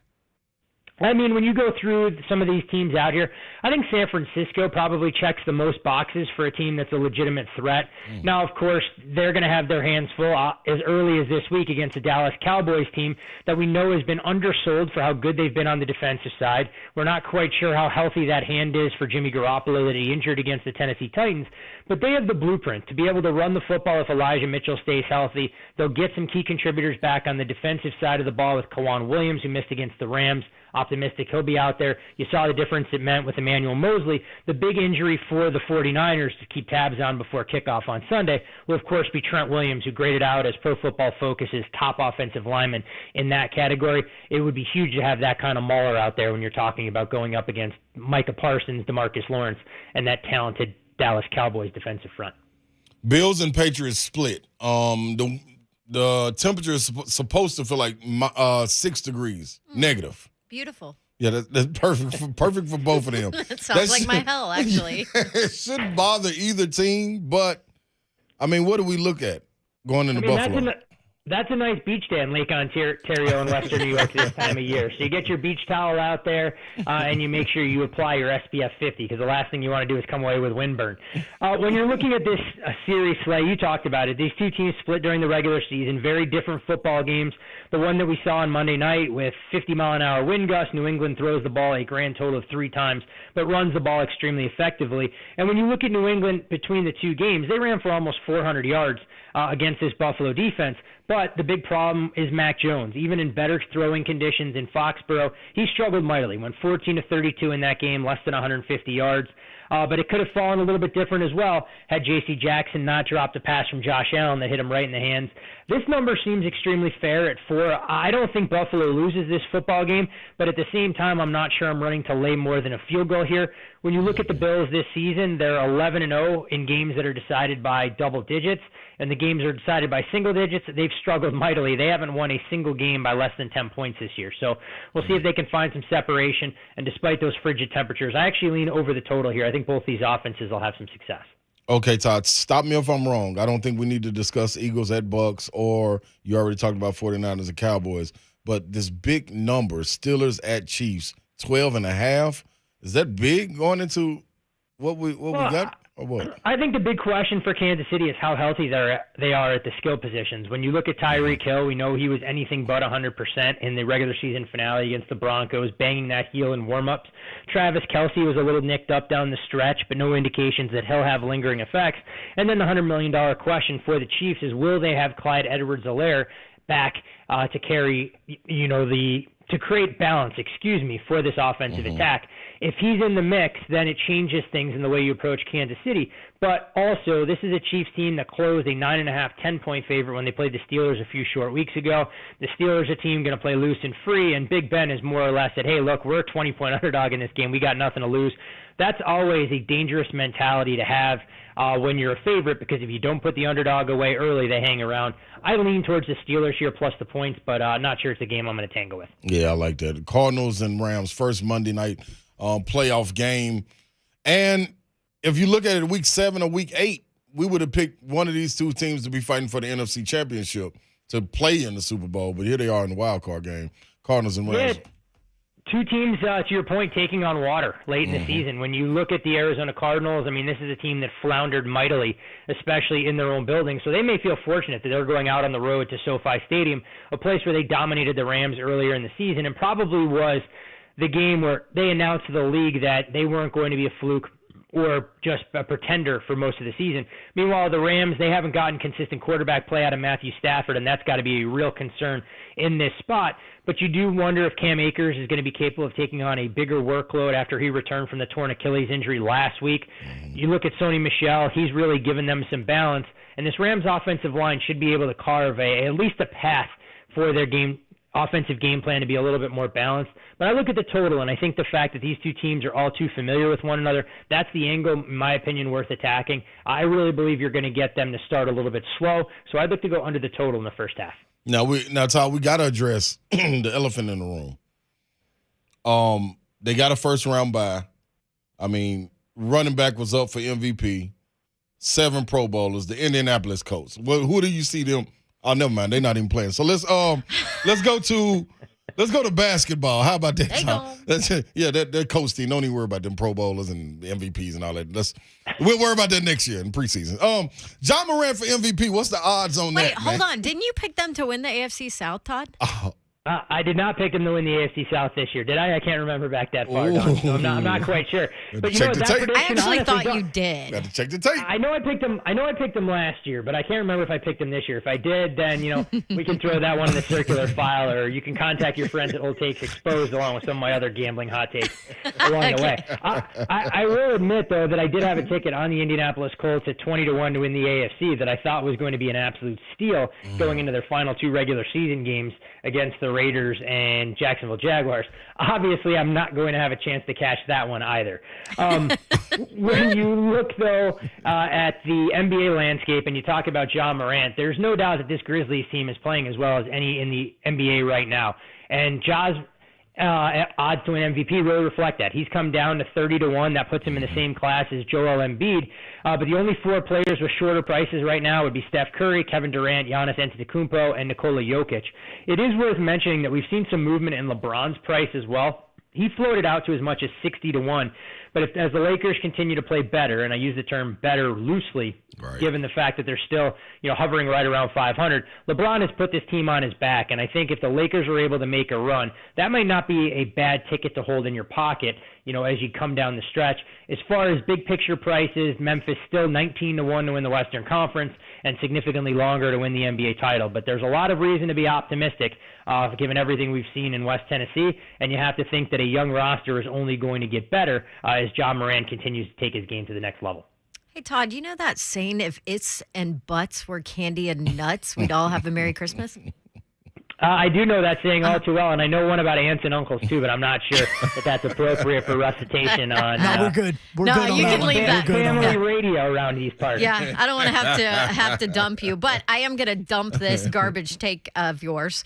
Speaker 10: I mean, when you go through some of these teams out here, I think San Francisco probably checks the most boxes for a team that's a legitimate threat. Now, of course, they're going to have their hands full as early as this week against the Dallas Cowboys team that we know has been undersold for how good they've been on the defensive side. We're not quite sure how healthy that hand is for Jimmy Garoppolo that he injured against the Tennessee Titans, but they have the blueprint to be able to run the football if Elijah Mitchell stays healthy. They'll get some key contributors back on the defensive side of the ball with Kawan Williams, who missed against the Rams. Optimistic he'll be out there. You saw the difference it meant with Emmanuel Mosley. The big injury for the 49ers to keep tabs on before kickoff on Sunday will, of course, be Trent Williams, who graded out as Pro Football Focus's top offensive lineman in that category. It would be huge to have that kind of mauler out there when you're talking about going up against Micah Parsons, DeMarcus Lawrence, and that talented Dallas Cowboys defensive front.
Speaker 5: Bills and Patriots split. The temperature is supposed to feel like 6 degrees negative.
Speaker 3: Beautiful.
Speaker 5: Yeah, that's perfect for both of them.
Speaker 3: That sounds like my hell, actually.
Speaker 5: It shouldn't bother either team, but I mean, what do we look at going into Buffalo?
Speaker 10: That's a nice beach day in Lake Ontario in Western New York this time of year. So you get your beach towel out there, and you make sure you apply your SPF 50, because the last thing you want to do is come away with windburn. When you're looking at this series, Slay, you talked about it. These two teams split during the regular season, very different football games. The one that we saw on Monday night with 50-mile-an-hour wind gusts, New England throws the ball a grand total of 3 times, but runs the ball extremely effectively. And when you look at New England between the two games, they ran for almost 400 yards against this Buffalo defense. But the big problem is Mac Jones. Even in better throwing conditions in Foxborough, he struggled mightily. Went 14 of 32 in that game, less than 150 yards. But it could have fallen a little bit different as well had J.C. Jackson not dropped a pass from Josh Allen that hit him right in the hands. This number seems extremely fair at 4. I don't think Buffalo loses this football game, but at the same time, I'm not sure I'm running to lay more than a field goal here. When you look at the Bills this season, they're 11-0 in games that are decided by double digits, and the games are decided by single digits. They've struggled mightily. They haven't won a single game by less than 10 points this year. So we'll see if they can find some separation. And despite those frigid temperatures, I actually lean over the total here. I think both these offenses will have some success.
Speaker 5: Okay, Todd, stop me if I'm wrong. I don't think we need to discuss Eagles at Bucks, or you already talked about 49ers and Cowboys. But this big number, Steelers at Chiefs, 12.5, is that big going into what we got? Or what?
Speaker 10: I think the big question for Kansas City is how healthy they are at the skill positions. When you look at Tyreek Hill, we know he was anything but 100% in the regular season finale against the Broncos, banging that heel in warm-ups. Travis Kelce was a little nicked up down the stretch, but no indications that he'll have lingering effects. And then the $100 million question for the Chiefs is, will they have Clyde Edwards-Helaire back to carry, to create balance, for this offensive attack? If he's in the mix, then it changes things in the way you approach Kansas City. But also, this is a Chiefs team that closed a 9.5, 10-point favorite when they played the Steelers a few short weeks ago. The Steelers are a team going to play loose and free, and Big Ben is more or less said, hey, look, we're a 20-point underdog in this game. We got nothing to lose. That's always a dangerous mentality to have when you're a favorite, because if you don't put the underdog away early, they hang around. I lean towards the Steelers here plus the points, but not sure it's a game I'm going to tangle with.
Speaker 5: Yeah, I like that. Cardinals and Rams, first Monday night playoff game. And if you look at it, week 7 or week 8, we would have picked one of these two teams to be fighting for the NFC Championship to play in the Super Bowl. But here they are in the wild card game, Cardinals and Rams.
Speaker 10: Yeah. Two teams, to your point, taking on water late in the season. When you look at the Arizona Cardinals, I mean, this is a team that floundered mightily, especially in their own building. So they may feel fortunate that they're going out on the road to SoFi Stadium, a place where they dominated the Rams earlier in the season, and probably was the game where they announced to the league that they weren't going to be a fluke or just a pretender for most of the season. Meanwhile, the Rams, they haven't gotten consistent quarterback play out of Matthew Stafford, and that's got to be a real concern in this spot. But you do wonder if Cam Akers is going to be capable of taking on a bigger workload after he returned from the torn Achilles injury last week. You look at Sony Michel, he's really given them some balance, and this Rams offensive line should be able to carve at least a path for their offensive game plan to be a little bit more balanced. But I look at the total, and I think the fact that these two teams are all too familiar with one another, that's the angle, in my opinion, worth attacking. I really believe you're going to get them to start a little bit slow, so I'd look to go under the total in the first half.
Speaker 5: Now, Todd, we got to address the elephant in the room. They got a first-round bye. I mean, running back was up for MVP, 7 Pro Bowlers, the Indianapolis Colts. Well, who do you see them? Oh, never mind. They're not even playing. So let's go to basketball. How about that? That Colts team. Don't even worry about them Pro Bowlers and MVPs and all that. We'll worry about that next year in preseason. John Morant for MVP. What's the odds on that?
Speaker 3: Wait, hold on. Didn't you pick them to win the AFC South, Todd?
Speaker 10: I did not pick them to win the AFC South this year. Did I? I can't remember back that far, Don, so I'm not quite sure. But you know what, that prediction,
Speaker 3: I actually thought
Speaker 10: honestly,
Speaker 3: you did.
Speaker 5: Got to check the tape.
Speaker 10: I know I picked them last year, but I can't remember if I picked them this year. If I did, then we can throw that one in the circular file, or you can contact your friends at Old Takes Exposed along with some of my other gambling hot takes along the way. I will admit though that I did have a ticket on the Indianapolis Colts at 20-1 to win the AFC that I thought was going to be an absolute steal going into their final 2 regular season games against the Raiders and Jacksonville Jaguars. Obviously, I'm not going to have a chance to cash that one either. When you look, though, at the NBA landscape and you talk about John Morant, there's no doubt that this Grizzlies team is playing as well as any in the NBA right now. And Ja's odds to win MVP really reflect that. He's come down to 30-1. That puts him in the same class as Joel Embiid. But the only 4 players with shorter prices right now would be Steph Curry, Kevin Durant, Giannis Antetokounmpo, and Nikola Jokic. It is worth mentioning that we've seen some movement in LeBron's price as well. He floated out to as much as 60-1. But as the Lakers continue to play better, and I use the term better loosely, given the fact that they're still hovering right around 500, LeBron has put this team on his back. And I think if the Lakers are able to make a run, that might not be a bad ticket to hold in your pocket, as you come down the stretch. As far as big picture prices, Memphis still 19-1 to win the Western Conference and significantly longer to win the NBA title. But there's a lot of reason to be optimistic given everything we've seen in West Tennessee. And you have to think that a young roster is only going to get better as John Moran continues to take his game to the next level.
Speaker 3: Hey, Todd, you know that saying, if it's and buts were candy and nuts, we'd all have a Merry Christmas?
Speaker 10: I do know that saying all too well, and I know one about aunts and uncles too, but I'm not sure that that's appropriate for recitation on.
Speaker 4: No, we're good. We're
Speaker 3: No,
Speaker 4: good on
Speaker 3: you
Speaker 4: that
Speaker 3: can
Speaker 4: one.
Speaker 3: leave that.
Speaker 4: We're good on
Speaker 10: family
Speaker 4: that.
Speaker 10: radio around these parts.
Speaker 3: Yeah, I don't want to have to dump you, but I am going to dump this garbage take of yours.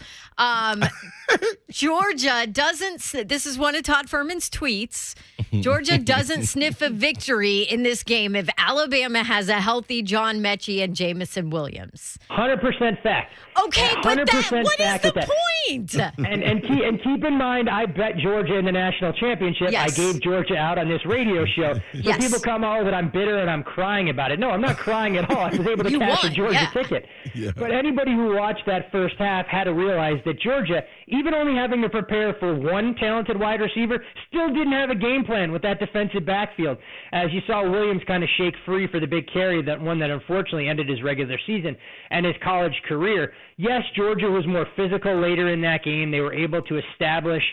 Speaker 3: Georgia doesn't. This is one of Todd Fuhrman's tweets. Georgia doesn't sniff a victory in this game if Alabama has a healthy John Mechie and Jamison Williams.
Speaker 10: 100% fact.
Speaker 3: Okay, but what is the point?
Speaker 10: And keep in mind, I bet Georgia in the national championship.
Speaker 3: Yes.
Speaker 10: I gave Georgia out on this radio show. So
Speaker 3: Yes.
Speaker 10: people come, that I'm bitter and I'm crying about it. No, I'm not crying at all. I was able to
Speaker 3: You
Speaker 10: cash a
Speaker 3: won,
Speaker 10: Georgia
Speaker 3: yeah.
Speaker 10: ticket. But anybody who watched that first half had to realize that Georgia, even only having to prepare for one talented wide receiver, still didn't have a game plan with that defensive backfield. As you saw Williams kind of shake free for the big carry, that one that unfortunately ended his regular season and his college career. Yes, Georgia was more physical later in that game. They were able to establish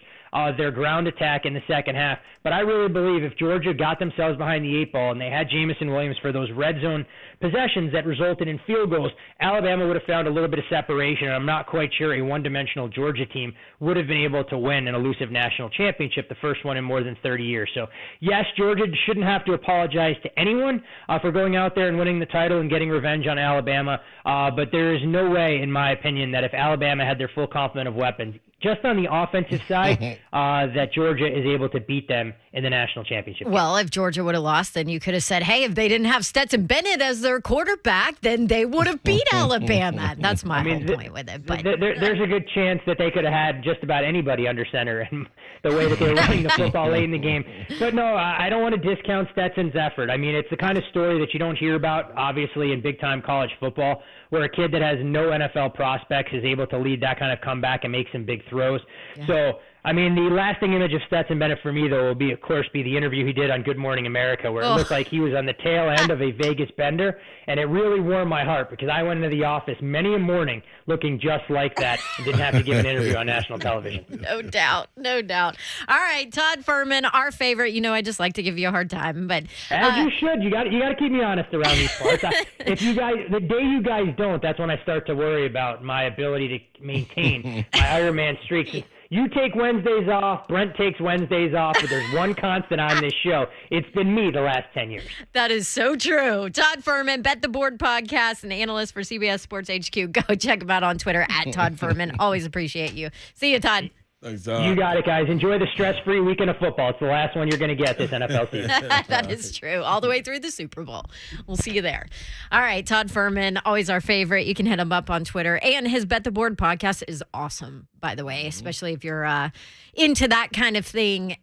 Speaker 10: their ground attack in the second half. But I really believe if Georgia got themselves behind the eight ball and they had Jamison Williams for those red zone possessions that resulted in field goals, Alabama would have found a little bit of separation. And I'm not quite sure a one-dimensional Georgia team would have been able to win an elusive national championship, the first one in more than 30 years. So, yes, Georgia shouldn't have to apologize to anyone for going out there and winning the title and getting revenge on Alabama. But there is no way, in my opinion, that if Alabama had their full complement of weapons, just on the offensive side, that Georgia is able to beat them in the national championship game.
Speaker 3: Well, if Georgia would have lost, then you could have said, hey, if they didn't have Stetson Bennett as their quarterback, then they would have beat Alabama. That's my whole point with it. But
Speaker 10: there's a good chance that they could have had just about anybody under center and the way that they were running the football late in the game. But no, I don't want to discount Stetson's effort. I mean, it's the kind of story that you don't hear about, obviously, in big-time college football, where a kid that has no NFL prospects is able to lead that kind of comeback and make some big throws. Yeah. So, I mean, the lasting image of Stetson Bennett for me, though, will be, of course, the interview he did on Good Morning America, where it looked like he was on the tail end of a Vegas bender, and it really warmed my heart because I went into the office many a morning looking just like that and didn't have to give an interview on national television.
Speaker 3: No doubt. No doubt. All right, Todd Fuhrman, our favorite. You know, I just like to give you a hard time, but
Speaker 10: as you should. You got to keep me honest around these parts. If you guys, the day you guys don't, that's when I start to worry about my ability to maintain my Ironman streak. You take Wednesdays off, Brent takes Wednesdays off, but there's one constant on this show. It's been me the last 10 years.
Speaker 3: That is so true. Todd Fuhrman, Bet the Board podcast, and analyst for CBS Sports HQ. Go check him out on Twitter at Todd Fuhrman. Always appreciate you. See you, Todd.
Speaker 5: Thanks,
Speaker 10: you got it, guys. Enjoy the stress-free weekend of football. It's the last one you're going to get this NFL season.
Speaker 3: That is true. All the way through the Super Bowl. We'll see you there. All right, Todd Fuhrman, always our favorite. You can hit him up on Twitter. And his Bet the Board podcast is awesome, by the way, especially if you're into that kind of thing.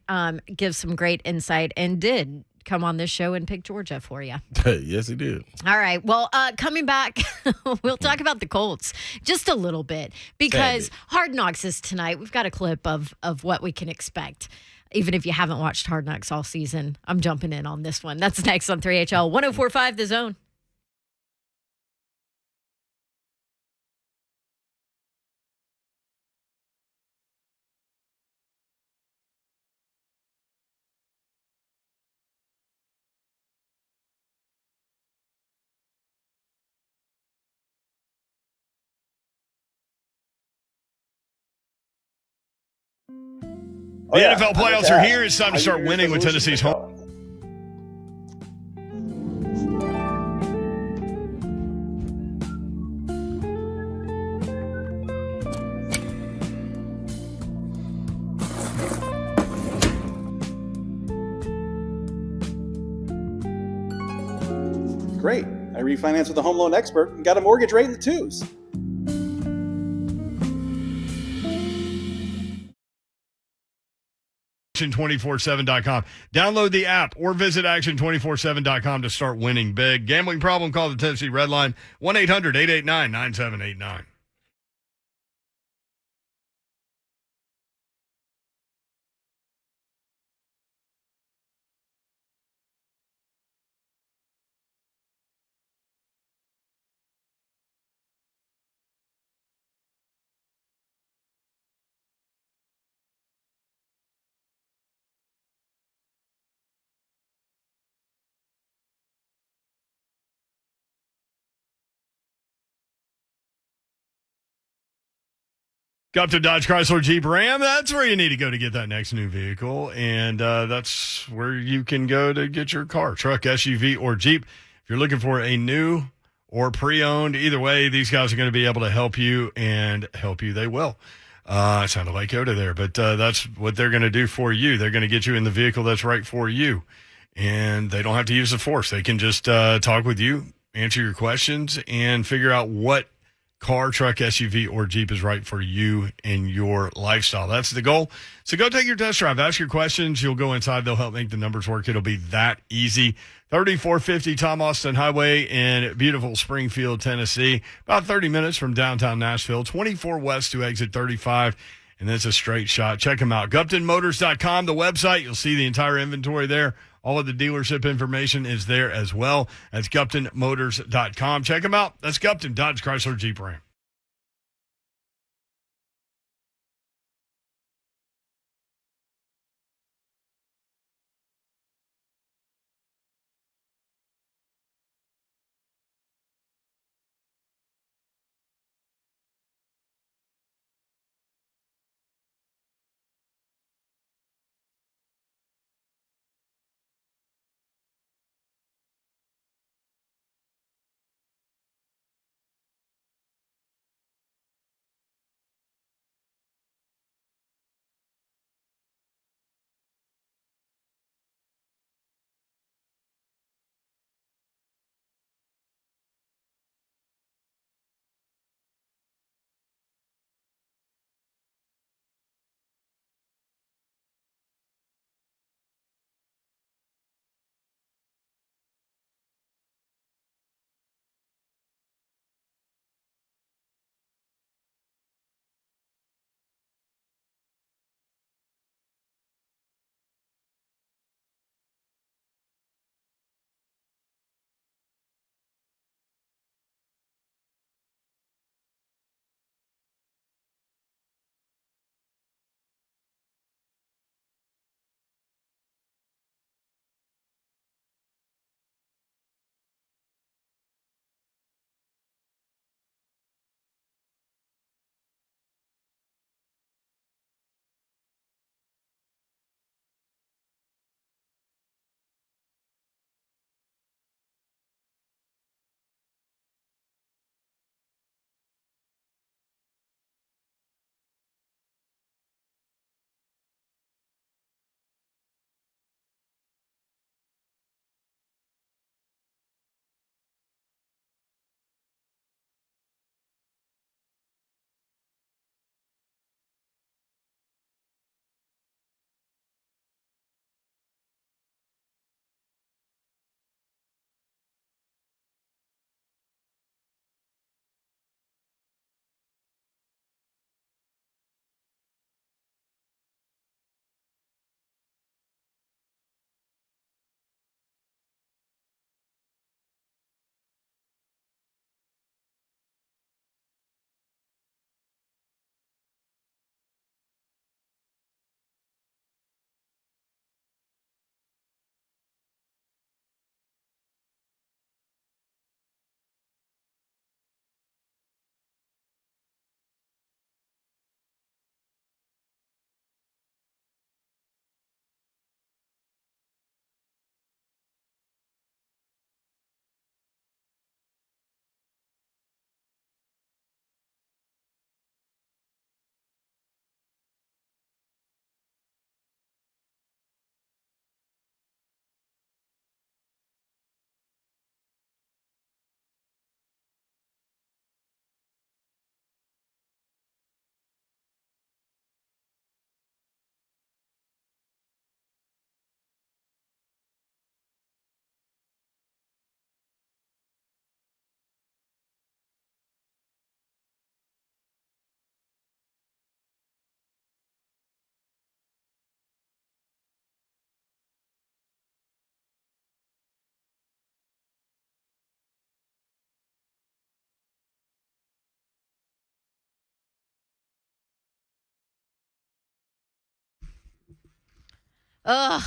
Speaker 3: Gives some great insight and did come on this show and pick Georgia for you.
Speaker 5: Yes, he did.
Speaker 3: All right. Well, coming back, we'll talk about the Colts just a little bit because Hard Knocks is tonight. We've got a clip of what we can expect. Even if you haven't watched Hard Knocks all season, I'm jumping in on this one. That's next on 3HL 104.5 The Zone.
Speaker 2: The NFL playoffs are here. It's time to start winning with Tennessee's home.
Speaker 11: Great. I refinanced with a home loan expert and got a mortgage rate in the twos.
Speaker 2: Action247.com. Download the app or visit action247.com to start winning big. Gambling problem? Call the Tennessee Red Line 1-800-889-9789. Gupton Dodge Chrysler Jeep Ram. That's where you need to go to get that next new vehicle. And that's where you can go to get your car, truck, SUV, or Jeep. If you're looking for a new or pre-owned, either way, these guys are going to be able to help you, and help you they will. It sounded like Yoda there, but that's what they're going to do for you. They're going to get you in the vehicle that's right for you. And they don't have to use the force. They can just talk with you, answer your questions, and figure out what car, truck, SUV, or Jeep is right for you and your lifestyle. That's the goal. So go take your test drive. Ask your questions. You'll go inside. They'll help make the numbers work. It'll be that easy. 3450 Tom Austin Highway in beautiful Springfield, Tennessee. About 30 minutes from downtown Nashville. 24 west to exit 35. And that's a straight shot. Check them out. GuptonMotors.com, the website. You'll see the entire inventory there. All of the dealership information is there as well. That's GuptonMotors.com. Check them out. That's Gupton Dodge Chrysler Jeep Ram.
Speaker 3: Ugh.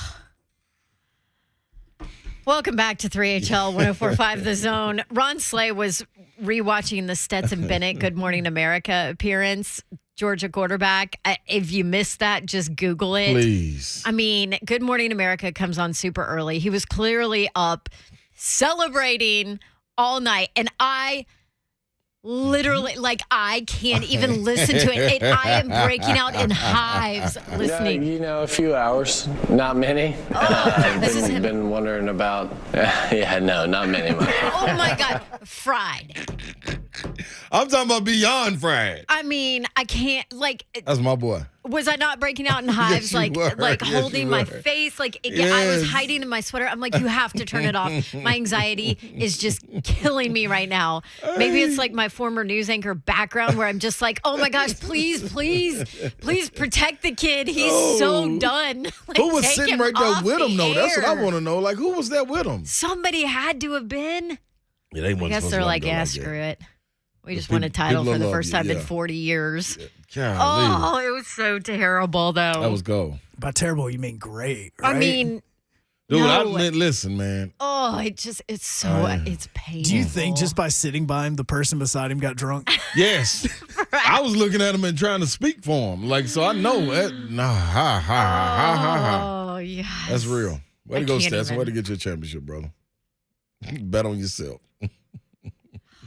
Speaker 3: Welcome back to 3HL 104.5 The Zone. Ron Slay was rewatching the Stetson Bennett Good Morning America appearance, Georgia quarterback. If you missed that, just Google it.
Speaker 5: Please.
Speaker 3: I mean, Good Morning America comes on super early. He was clearly up celebrating all night, and I literally, I can't even listen to it. I am breaking out in hives listening.
Speaker 12: A few hours, not many. I've been wondering about. Not many.
Speaker 3: Oh my God, fried.
Speaker 5: I'm talking about beyond fried.
Speaker 3: I mean, I can't
Speaker 5: That's my boy.
Speaker 3: Was I not breaking out in hives,
Speaker 5: Yes, you were. Yes,
Speaker 3: holding
Speaker 5: you
Speaker 3: my
Speaker 5: were.
Speaker 3: face? I
Speaker 5: Yes.
Speaker 3: was hiding in my sweater. I'm like, you have to turn it off. My anxiety is just killing me right now. Maybe it's like my former news anchor background where I'm just like, oh my gosh, please protect the kid. He's so done.
Speaker 5: Who was
Speaker 3: take
Speaker 5: sitting
Speaker 3: him
Speaker 5: right there
Speaker 3: off
Speaker 5: with
Speaker 3: the
Speaker 5: him, though? That's what I
Speaker 3: air.
Speaker 5: want to know. Who was there with him?
Speaker 3: Somebody had to have been.
Speaker 5: Yeah, they
Speaker 3: I guess they're like, yeah, screw it. We just won a title for the first time in 40 years.
Speaker 5: Golly.
Speaker 3: Oh, it was so terrible, though.
Speaker 5: That was gold.
Speaker 4: By terrible, you mean great, right?
Speaker 3: I mean,
Speaker 5: Dude,
Speaker 3: no.
Speaker 5: I mean, listen, man.
Speaker 3: Oh, it's painful.
Speaker 4: Do you think just by sitting by him, the person beside him got drunk?
Speaker 5: Yes. I was looking at him and trying to speak for him. So I know.
Speaker 3: Oh, yeah.
Speaker 5: That's real. Way to go, Stetson.
Speaker 3: even.
Speaker 5: Way to get your championship, brother. Bet on yourself.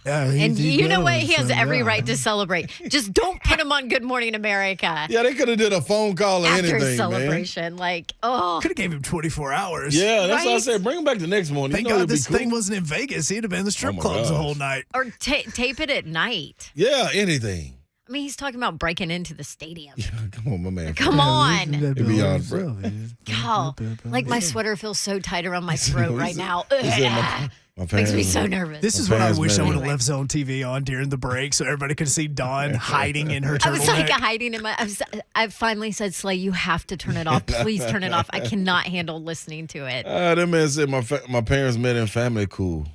Speaker 4: Yeah,
Speaker 3: And you know what? He has
Speaker 4: so,
Speaker 3: every
Speaker 4: yeah.
Speaker 3: right to celebrate. Just don't put him on Good Morning America.
Speaker 5: Yeah, they could have did a phone call or
Speaker 3: After
Speaker 5: anything,
Speaker 3: his celebration.
Speaker 5: man.
Speaker 4: Could have gave him 24 hours.
Speaker 5: Yeah, that's what I
Speaker 3: Right?
Speaker 5: said. Bring him back the next morning.
Speaker 4: Thank
Speaker 5: You know
Speaker 4: God
Speaker 5: it'd be
Speaker 4: this
Speaker 5: cool.
Speaker 4: thing wasn't in Vegas. He'd have been in the strip
Speaker 5: Oh, my
Speaker 4: clubs the
Speaker 5: gosh.
Speaker 4: whole night.
Speaker 3: Or tape it at night.
Speaker 5: Yeah, anything.
Speaker 3: I mean, he's talking about breaking into the stadium.
Speaker 5: Come on, my man.
Speaker 3: Come on.
Speaker 5: It'd be beyond friend.
Speaker 3: God, my sweater feels so tight around my throat right now.
Speaker 5: He said,
Speaker 3: Ugh.
Speaker 5: my
Speaker 3: Makes me
Speaker 5: parents-
Speaker 3: so nervous.
Speaker 4: This is
Speaker 5: My
Speaker 4: what I
Speaker 5: parents
Speaker 4: wish I
Speaker 5: made
Speaker 4: would
Speaker 5: me.
Speaker 4: have left Zone TV on during the break so everybody could see Dawn hiding in her
Speaker 3: I was
Speaker 4: turtleneck.
Speaker 3: hiding in my. I finally said, Slay, you have to turn it off. Please turn it off. I cannot handle listening to it.
Speaker 5: That man said my parents met in family cool.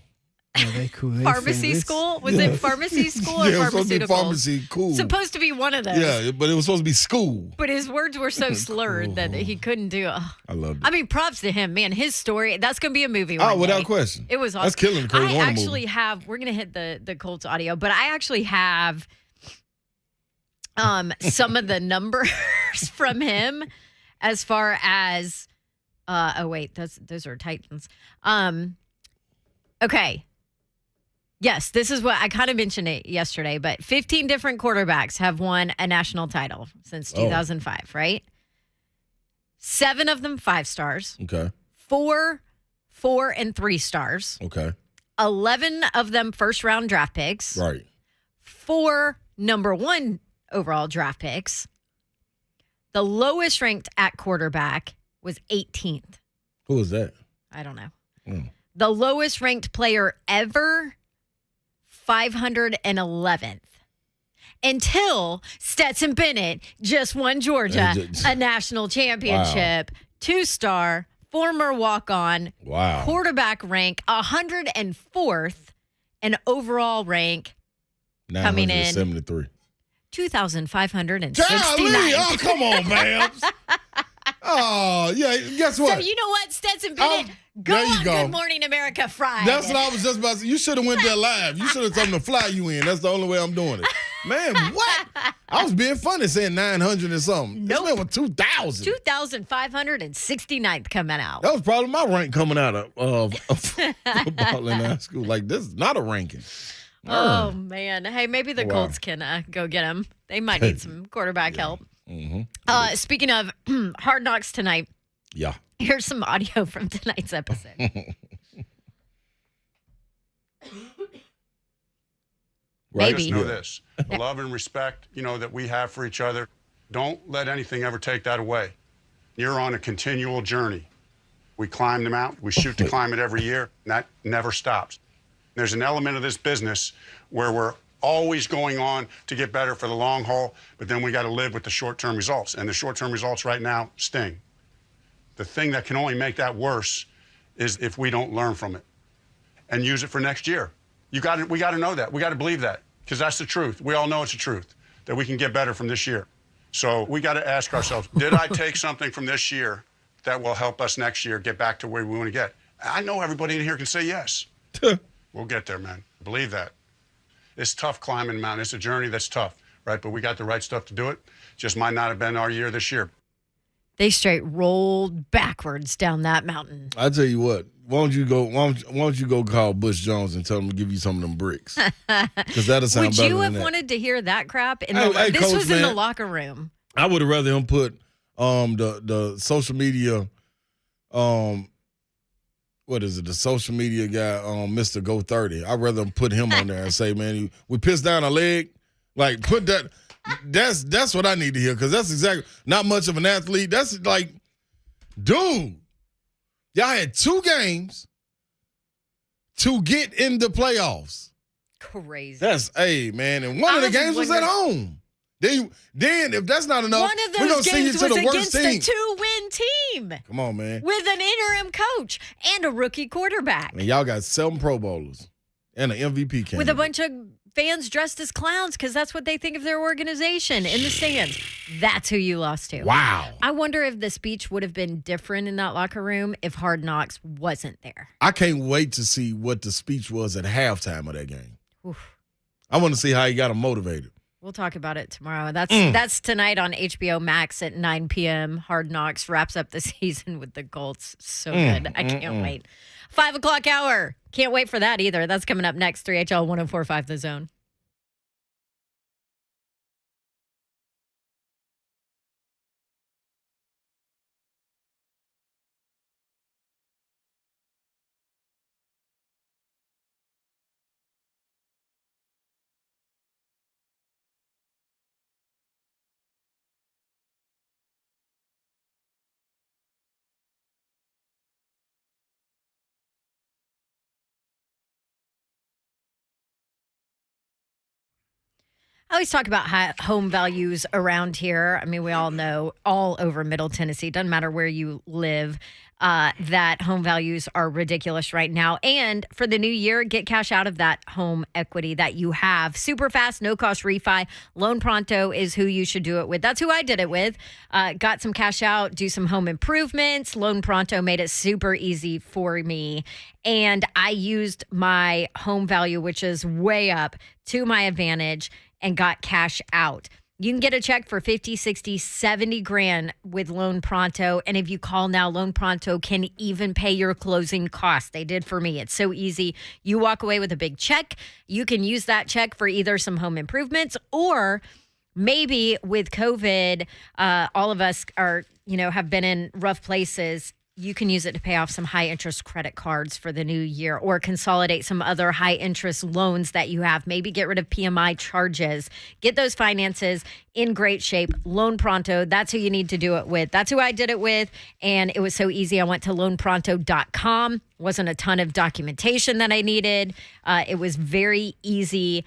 Speaker 4: Yeah, they cool. They
Speaker 3: Pharmacy
Speaker 4: famous.
Speaker 3: school? Was it pharmacy school or
Speaker 5: Yeah, it was supposed to be
Speaker 3: pharmaceutical?
Speaker 5: pharmacy cool.
Speaker 3: Supposed to be one of those.
Speaker 5: Yeah, but it was supposed to be school.
Speaker 3: But his words were so slurred that he couldn't do it.
Speaker 5: I loved it.
Speaker 3: I mean, props to him, man. His story, that's going to be a movie.
Speaker 5: Oh,
Speaker 3: one
Speaker 5: without
Speaker 3: day.
Speaker 5: question.
Speaker 3: It was awesome.
Speaker 5: That's killing the Kurt
Speaker 3: I
Speaker 5: Warner
Speaker 3: actually
Speaker 5: movie.
Speaker 3: have, we're going to hit the Colts audio, but I actually have some of the numbers from him as far as, those are Titans. Okay. Yes, this is what I kind of mentioned it yesterday, but 15 different quarterbacks have won a national title since 2005, right? 7 of them 5 stars,
Speaker 5: Okay.
Speaker 3: 4 and 3 stars,
Speaker 5: Okay.
Speaker 3: 11 of them first round draft picks,
Speaker 5: Right.
Speaker 3: 4 number 1 overall draft picks. The lowest ranked at quarterback was 18th.
Speaker 5: Who was that?
Speaker 3: I don't know.
Speaker 5: Mm.
Speaker 3: The lowest ranked player ever, 511th. Until Stetson Bennett just won Georgia a national championship. 2-star, former walk-on,
Speaker 5: Wow.
Speaker 3: quarterback rank 104th, and overall rank coming in
Speaker 5: 973.
Speaker 3: 2,569.
Speaker 5: Golly, oh, come on, Babs. Oh, yeah, guess what?
Speaker 3: So you know what, Stetson Bennett? Go
Speaker 5: there you
Speaker 3: on
Speaker 5: go.
Speaker 3: Good Morning America Friday.
Speaker 5: That's what I was just about to say. You should have went there live. You should have told them to fly you in. That's the only way I'm doing it. Man, what? I was being funny saying 900 and something.
Speaker 3: Nope.
Speaker 5: This man was 2,000.
Speaker 3: 2,569th coming out.
Speaker 5: That was probably my rank coming out of football in high school. Like, this is not a ranking.
Speaker 3: Oh, man. Hey, maybe the
Speaker 5: Wow.
Speaker 3: Colts can go get him. They might need some quarterback help.
Speaker 5: Mm-hmm.
Speaker 3: Speaking of Hard Knocks tonight,
Speaker 5: Yeah.
Speaker 3: here's some audio from tonight's episode.
Speaker 5: Right?
Speaker 3: Maybe.
Speaker 13: Just know this, the love and respect, that we have for each other, don't let anything ever take that away. You're on a continual journey. We climb the mountain. We shoot to climb it every year, and that never stops. There's an element of this business where we're always going on to get better for the long haul, but then we got to live with the short-term results, and the short-term results right now sting. The thing that can only make that worse is if we don't learn from it and use it for next year. We got to know that. We got to believe that, because that's the truth. We all know it's the truth, that we can get better from this year. So we got to ask ourselves, did I take something from this year that will help us next year get back to where we want to get? I know everybody in here can say yes. We'll get there, man. Believe that. It's tough climbing the mountain. It's a journey that's tough, right? But we got the right stuff to do it. Just might not have been our year this year.
Speaker 3: They straight rolled backwards down that mountain.
Speaker 5: I tell you what. Why don't you go call Butch Jones and tell him to give you some of them bricks? Because that'll sound better than that.
Speaker 3: Would you have wanted to hear that crap? This
Speaker 5: Coach,
Speaker 3: was in the locker room.
Speaker 5: I would have rather him put the social media what is it? The social media guy, Mr. Go 30. I'd rather put him on there and say, man, we pissed down a leg. Like, put that. That's what I need to hear, because that's exactly not much of an athlete. That's like, dude, y'all had 2 games to get in the playoffs.
Speaker 3: Crazy.
Speaker 5: That's, hey, man, and one of the games was at home. Then if that's not enough,
Speaker 3: one of
Speaker 5: we're
Speaker 3: those
Speaker 5: gonna send you
Speaker 3: games
Speaker 5: to
Speaker 3: was
Speaker 5: the worst
Speaker 3: against
Speaker 5: team.
Speaker 3: a 2-win team.
Speaker 5: Come on, man.
Speaker 3: With an interim coach and a rookie quarterback.
Speaker 5: And y'all got 7 Pro Bowlers and an MVP candidate.
Speaker 3: With a bunch of fans dressed as clowns because that's what they think of their organization in the stands. That's who you lost to.
Speaker 5: Wow.
Speaker 3: I wonder if the speech would have been different in that locker room if Hard Knocks wasn't there.
Speaker 5: I can't wait to see what the speech was at halftime of that game.
Speaker 3: Oof.
Speaker 5: I want to see how he got them motivated.
Speaker 3: We'll talk about it tomorrow. That's tonight on HBO Max at 9 p.m. Hard Knocks wraps up the season with the Colts. So good. I can't wait. 5 o'clock hour. Can't wait for that either. That's coming up next. 3HL 104.5 The Zone. I always talk about home values around here. I mean, we all know all over Middle Tennessee, doesn't matter where you live, that home values are ridiculous right now. And for the new year, get cash out of that home equity that you have. Super fast, no-cost refi. Loan Pronto is who you should do it with. That's who I did it with. Got some cash out, do some home improvements. Loan Pronto made it super easy for me. And I used my home value, which is way up, to my advantage, and got cash out. You can get a check for 50, 60, 70 grand with Loan Pronto. And if you call now, Loan Pronto can even pay your closing costs. They did for me. It's so easy. You walk away with a big check. You can use that check for either some home improvements, or maybe with COVID, all of us are, have been in rough places. You can use it to pay off some high-interest credit cards for the new year, or consolidate some other high-interest loans that you have. Maybe get rid of PMI charges. Get those finances in great shape. Loan Pronto, that's who you need to do it with. That's who I did it with, and it was so easy. I went to loanpronto.com. Wasn't a ton of documentation that I needed. It was very easy.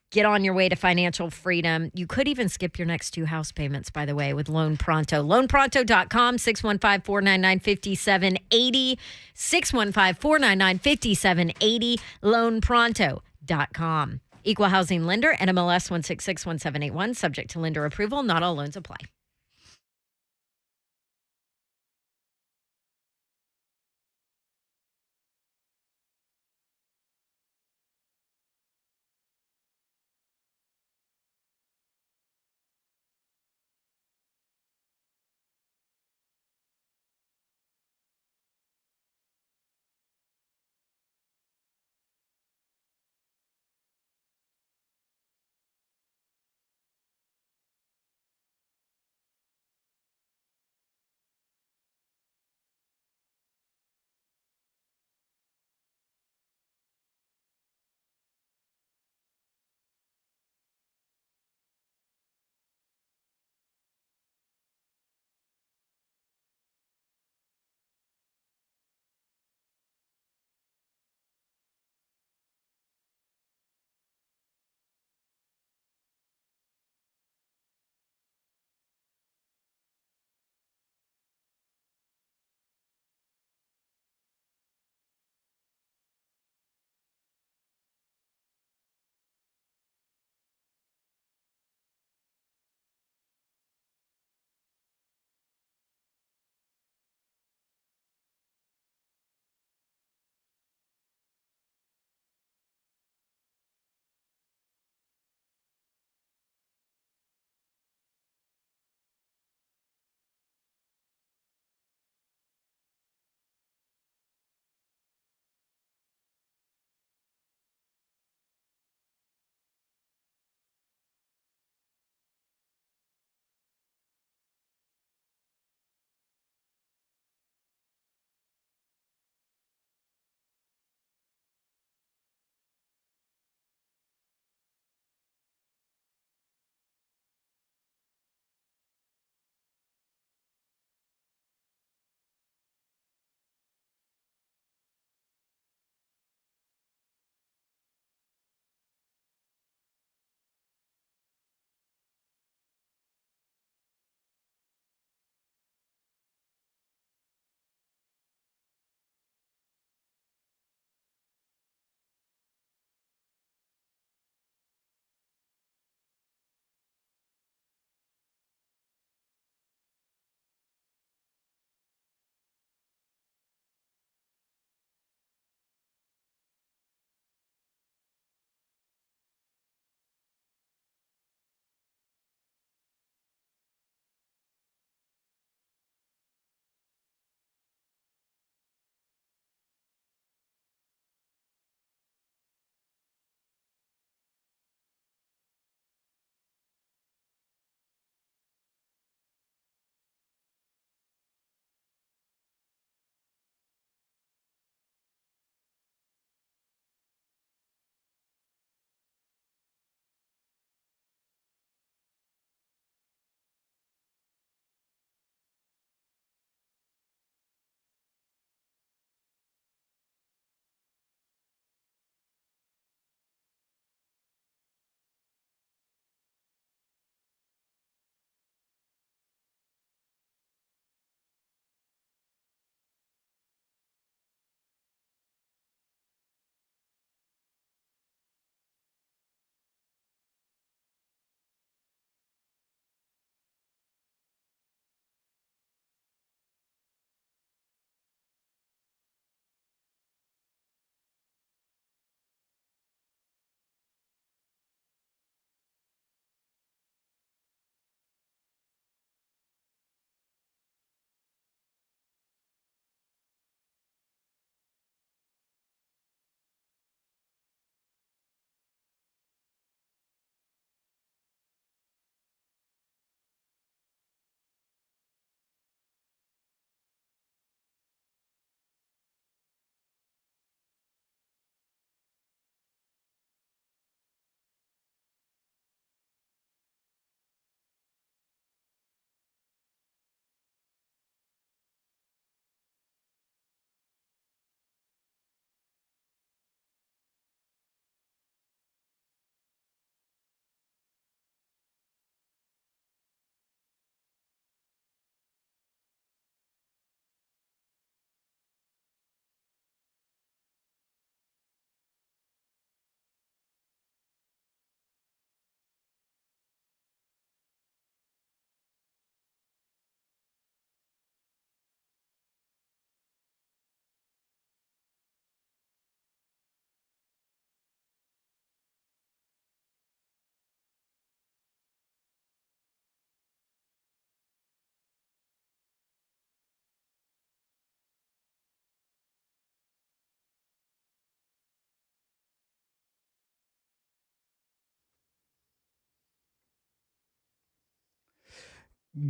Speaker 3: Get on your way to financial freedom. You could even skip your next 2 house payments, by the way, with Loan Pronto. LoanPronto.com, 615-499-5780. 615-499-5780. LoanPronto.com. Equal housing lender, NMLS 1661781. Subject to lender approval. Not all loans apply.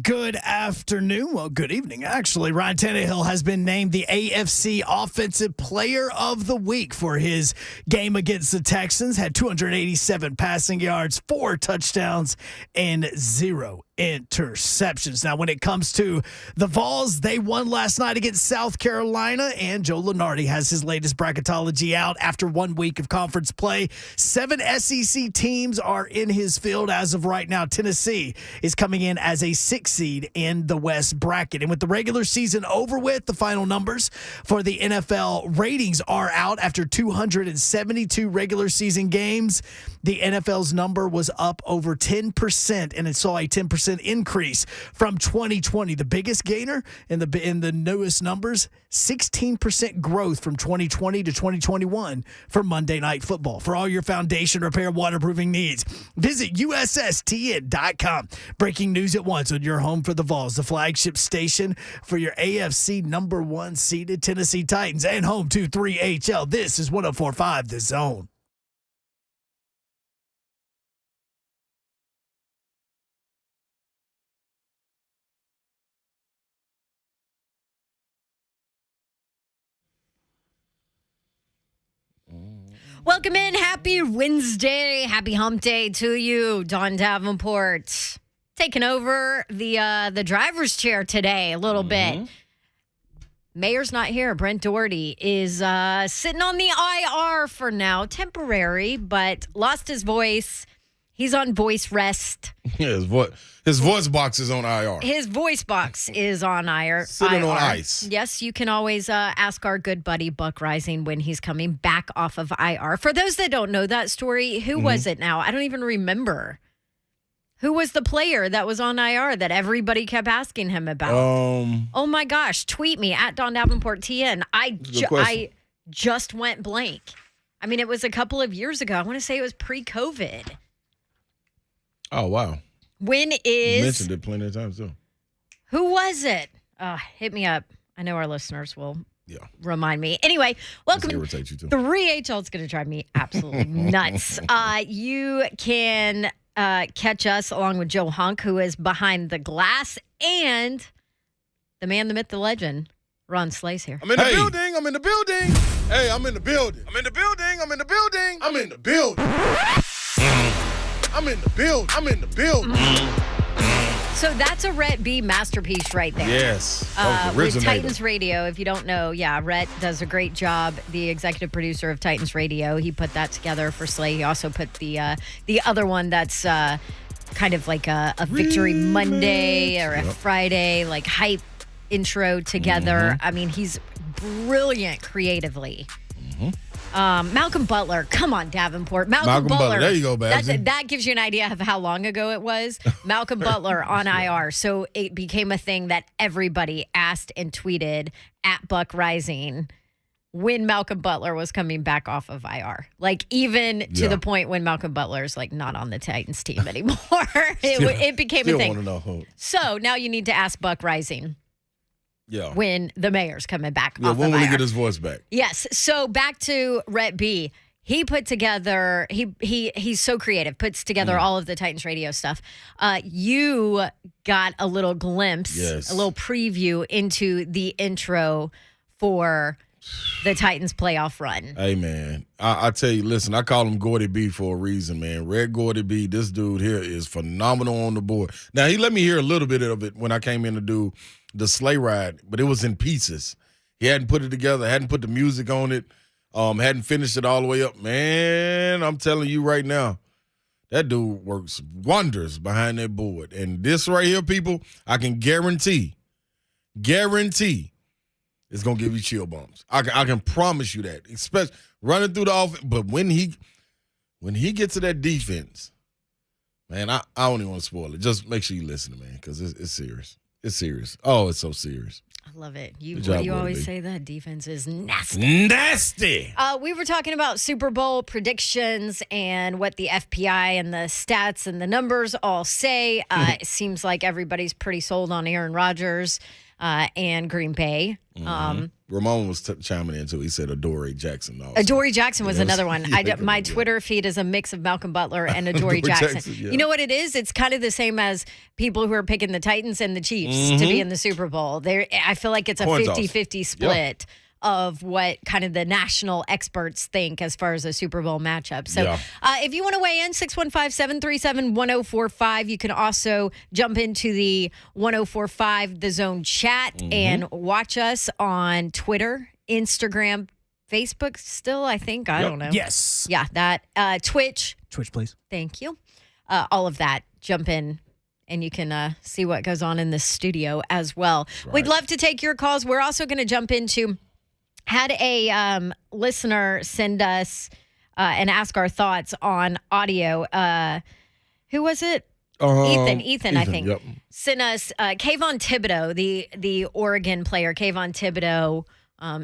Speaker 4: Good afternoon. Well, good evening, actually. Ryan Tannehill has been named the AFC Offensive Player of the Week for his game against the Texans. Had 287 passing yards, 4 touchdowns, and 0 interceptions. Now, when it comes to the Vols, they won last night against South Carolina, and Joe Lunardi has his latest bracketology out after 1 week of conference play. 7 SEC teams are in his field as of right now. Tennessee is coming in as a 6th seed in the West bracket. And with the regular season over with, the final numbers for the NFL ratings are out after 272 regular season games. The NFL's number was up over 10%, and it saw a 10% increase from 2020. The biggest gainer in the newest numbers, 16% growth from 2020 to 2021 for Monday Night Football. For all your foundation repair waterproofing needs, visit USSTN.com. Breaking news at once on your home for the Vols, the flagship station for your AFC number 1 seeded Tennessee Titans, and home to 3HL. This is 104.5 The Zone.
Speaker 3: Welcome in. Happy Wednesday. Happy hump day to you, Don Davenport. Taking over the driver's chair today a little bit. Mayor's not here. Brent Doherty is sitting on the IR for now, temporary, but lost his voice. He's on voice rest.
Speaker 5: Yeah, his voice box is on IR.
Speaker 3: His voice box is on IR.
Speaker 5: Sitting on ice.
Speaker 3: Yes, you can always ask our good buddy Buck Rising when he's coming back off of IR. For those that don't know that story, who was it now? I don't even remember. Who was the player that was on IR that everybody kept asking him about? Oh my gosh, tweet me at Don Davenport TN. I just went blank. I mean, it was a couple of years ago. I want to say it was pre-COVID.
Speaker 5: Oh, wow.
Speaker 3: When
Speaker 5: You
Speaker 3: is...
Speaker 5: mentioned it plenty of times, too.
Speaker 3: Who was it? Hit me up. I know our listeners will remind me. Anyway, welcome.
Speaker 5: Irritate you too.
Speaker 3: 3HL is going to drive me absolutely nuts. You can catch us along with Joe Hunk, who is behind the glass, and the man, the myth, the legend, Ron Slay's here.
Speaker 5: I'm in the building. I'm in the building. Hey, I'm in the building. I'm in the building. I'm in the building. I'm in the building. I'm in the building. I'm in the building.
Speaker 3: So that's a Rhett B masterpiece right there.
Speaker 5: Yes.
Speaker 3: With Titans Radio. If you don't know, Rhett does a great job. The executive producer of Titans Radio. He put that together for Slay. He also put the other one that's kind of like a Victory Monday or a Friday, like hype intro together. I mean, he's brilliant creatively. Malcolm Butler. Come on, Davenport. Malcolm Butler.
Speaker 5: There you go, Babsy.
Speaker 3: That gives you an idea of how long ago it was. Malcolm Butler on IR. So it became a thing that everybody asked and tweeted at Buck Rising when Malcolm Butler was coming back off of IR. Like, even to the point when Malcolm Butler's like not on the Titans team anymore. It became a thing.
Speaker 5: Want to know who.
Speaker 3: So now you need to ask Buck Rising.
Speaker 5: Yeah.
Speaker 3: When the mayor's coming back.
Speaker 5: Yeah,
Speaker 3: off
Speaker 5: when
Speaker 3: of
Speaker 5: will he
Speaker 3: IR.
Speaker 5: get his voice back?
Speaker 3: Yes. So back to Rhett B. He put together, he's so creative, puts together all of the Titans Radio stuff. You got a little glimpse, a little preview into the intro for the Titans playoff run.
Speaker 5: Hey, man, I tell you, listen, I call him Gordy B for a reason, man. Red Gordy B, this dude here is phenomenal on the board. Now, he let me hear a little bit of it when I came in to do the sleigh ride, but it was in pieces. He hadn't put it together, hadn't put the music on it, hadn't finished it all the way up. Man, I'm telling you right now, that dude works wonders behind that board. And this right here, people, I can guarantee it's going to give you chill bumps. I can promise you that, especially running through the offense. But when he gets to that defense, man, I don't even want to spoil it. Just make sure you listen, man, because it's serious. It's serious. Oh, it's so serious.
Speaker 3: I love it. You always say that defense is nasty.
Speaker 5: Nasty.
Speaker 3: We were talking about Super Bowl predictions and what the FPI and the stats and the numbers all say. It seems like everybody's pretty sold on Aaron Rodgers and Green Bay.
Speaker 5: Ramon was chiming in too. He said Adoree Jackson. Also.
Speaker 3: Adoree Jackson was another one.
Speaker 5: Yeah,
Speaker 3: My Twitter feed is a mix of Malcolm Butler and Adoree Jackson.
Speaker 5: Yeah.
Speaker 3: You know what it is? It's kind of the same as people who are picking the Titans and the Chiefs to be in the Super Bowl. I feel like it's a 50-50 split of what kind of the national experts think as far as a Super Bowl matchup. So if you want to weigh in, 615-737-1045. You can also jump into the 1045 The Zone chat and watch us on Twitter, Instagram, Facebook still, I think. I don't know.
Speaker 4: Yes.
Speaker 3: Yeah, that. Twitch.
Speaker 4: Twitch, please.
Speaker 3: Thank you. All of that. Jump in. And you can see what goes on in the studio as well. Right. We'd love to take your calls. We're also going to jump into... Had a listener send us and ask our thoughts on audio. Who was it? Ethan, I think.
Speaker 5: Yep.
Speaker 3: Sent us Kayvon Thibodeaux, the Oregon player. Kayvon Thibodeaux,